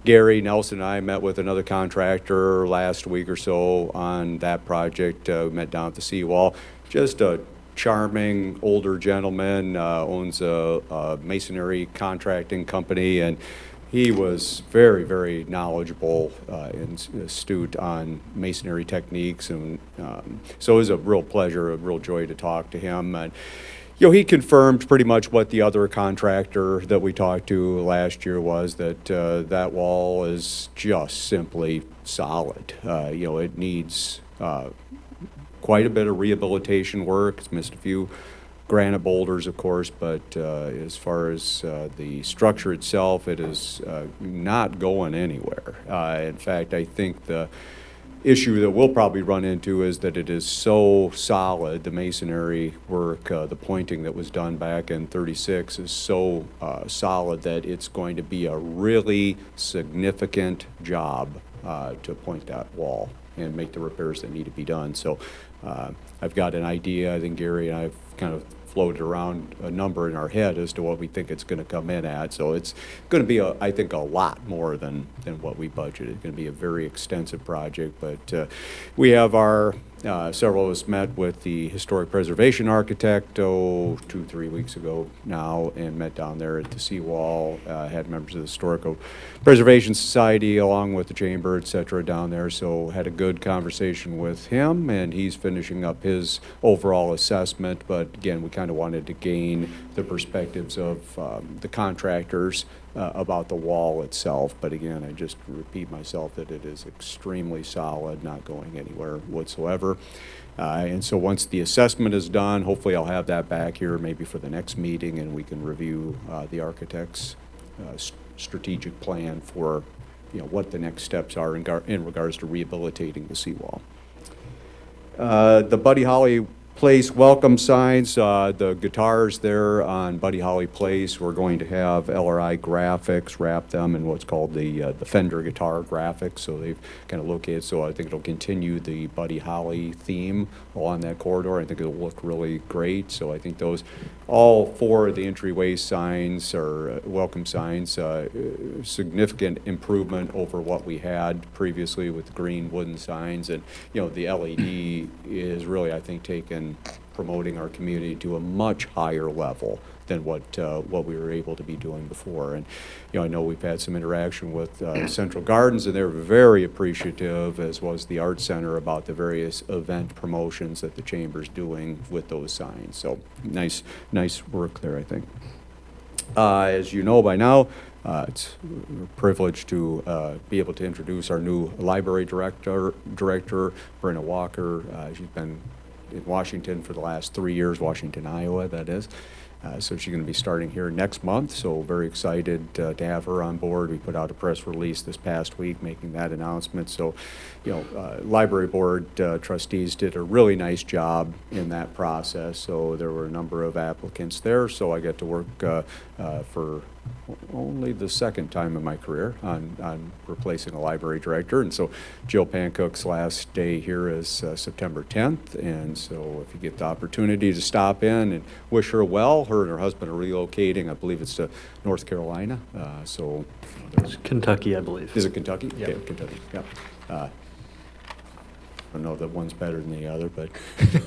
Gary Nelson and I met with another contractor last week or so on that project. We met down at the Seawall. Just a charming older gentleman, owns a masonry contracting company, and he was very, very knowledgeable and astute on masonry techniques, and so it was a real pleasure, a real joy to talk to him. And he confirmed pretty much what the other contractor that we talked to last year was, that that wall is just simply solid. It needs quite a bit of rehabilitation work. It's missed a few granite boulders, of course, but as far as the structure itself, it is not going anywhere. In fact, I think the issue that we'll probably run into is that it is so solid, the masonry work, the pointing that was done back in '36 is so solid that it's going to be a really significant job to point that wall and make the repairs that need to be done. So I've got an idea. I think Gary and I've kind of floated around a number in our head as to what we think it's going to come in at. So it's going to be, I think, a lot more than what we budgeted. It's going to be a very extensive project, but we have our several of us met with the historic preservation architect 2-3 weeks ago now, and met down there at the Seawall. Had members of the Historical Preservation Society along with the chamber, etc., down there. So had a good conversation with him, and he's finishing up his overall assessment. But again, we kind of wanted to gain the perspectives of the contractors about the wall itself. But again, I just repeat myself that it is extremely solid, not going anywhere whatsoever. And so once the assessment is done, hopefully I'll have that back here maybe for the next meeting, and we can review the architect's strategic plan for what the next steps are in regards to rehabilitating the seawall. The Buddy Holly Place welcome signs, the guitars there on Buddy Holly Place, we're going to have LRI graphics wrap them in what's called the Fender guitar graphics. So they've kind of located, so I think it'll continue the Buddy Holly theme along that corridor. I think it'll look really great. So I think those, all 4 of the entryway signs or welcome signs, significant improvement over what we had previously with the green wooden signs. And the LED is really, I think, promoting our community to a much higher level than what we were able to be doing before. And I know we've had some interaction with Central Gardens, and they're very appreciative, as was the Art Center, about the various event promotions that the chamber's doing with those signs. So nice work there, I think. As you know by now, it's a privilege to be able to introduce our new library director, Brenda Walker. She's been in Washington for the last 3 years, Washington, Iowa, that is. So she's going to be starting here next month, so very excited to have her on board. We put out a press release this past week making that announcement. So, library board trustees did a really nice job in that process. So there were a number of applicants there, so I got to work for only the second time in my career on replacing a library director. And so Jill Pancook's last day here is September 10th. And so if you get the opportunity to stop in and wish her well, her and her husband are relocating, I believe it's to North Carolina. It's Kentucky, I believe. Is it Kentucky? Yeah. Okay, Kentucky, yeah. I don't know that one's better than the other, but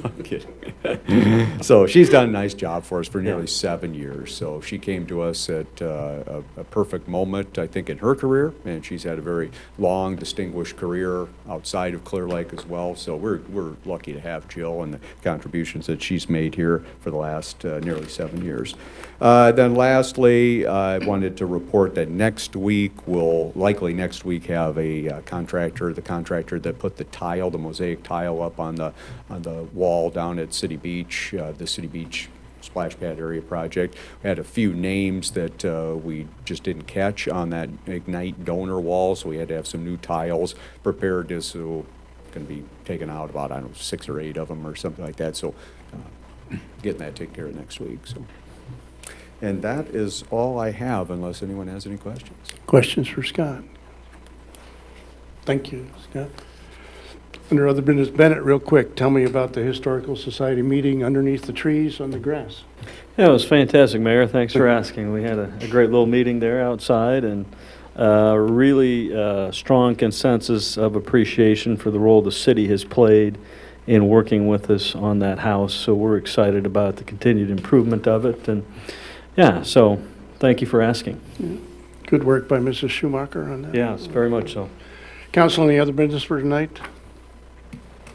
I'm kidding. So she's done a nice job for us for nearly 7 years. So she came to us at a perfect moment, I think, in her career, and she's had a very long, distinguished career outside of Clear Lake as well. So we're lucky to have Jill and the contributions that she's made here for the last nearly 7 years. Then lastly, I wanted to report that next week, we'll likely next week have a contractor, the contractor that put the tile, the mosaic tile up on the wall down at City Beach, the City Beach splash pad area project. We had a few names that we just didn't catch on that Ignite donor wall, so we had to have some new tiles prepared. So going to be taken out about, I don't know, 6 or 8 of them or something like that. So getting that taken care of next week. So. And that is all I have, unless anyone has any questions. Questions for Scott? Thank you, Scott. Under other business, Bennett, real quick, tell me about the Historical Society meeting underneath the trees on the grass. Yeah, it was fantastic, Mayor. Thanks for asking. We had a great little meeting there outside, and really strong consensus of appreciation for the role the city has played in working with us on that house. So we're excited about the continued improvement of it. And yeah, so thank you for asking. Yeah. Good work by Mrs. Schumacher on that. Yes, very much so. Council, any other business for tonight?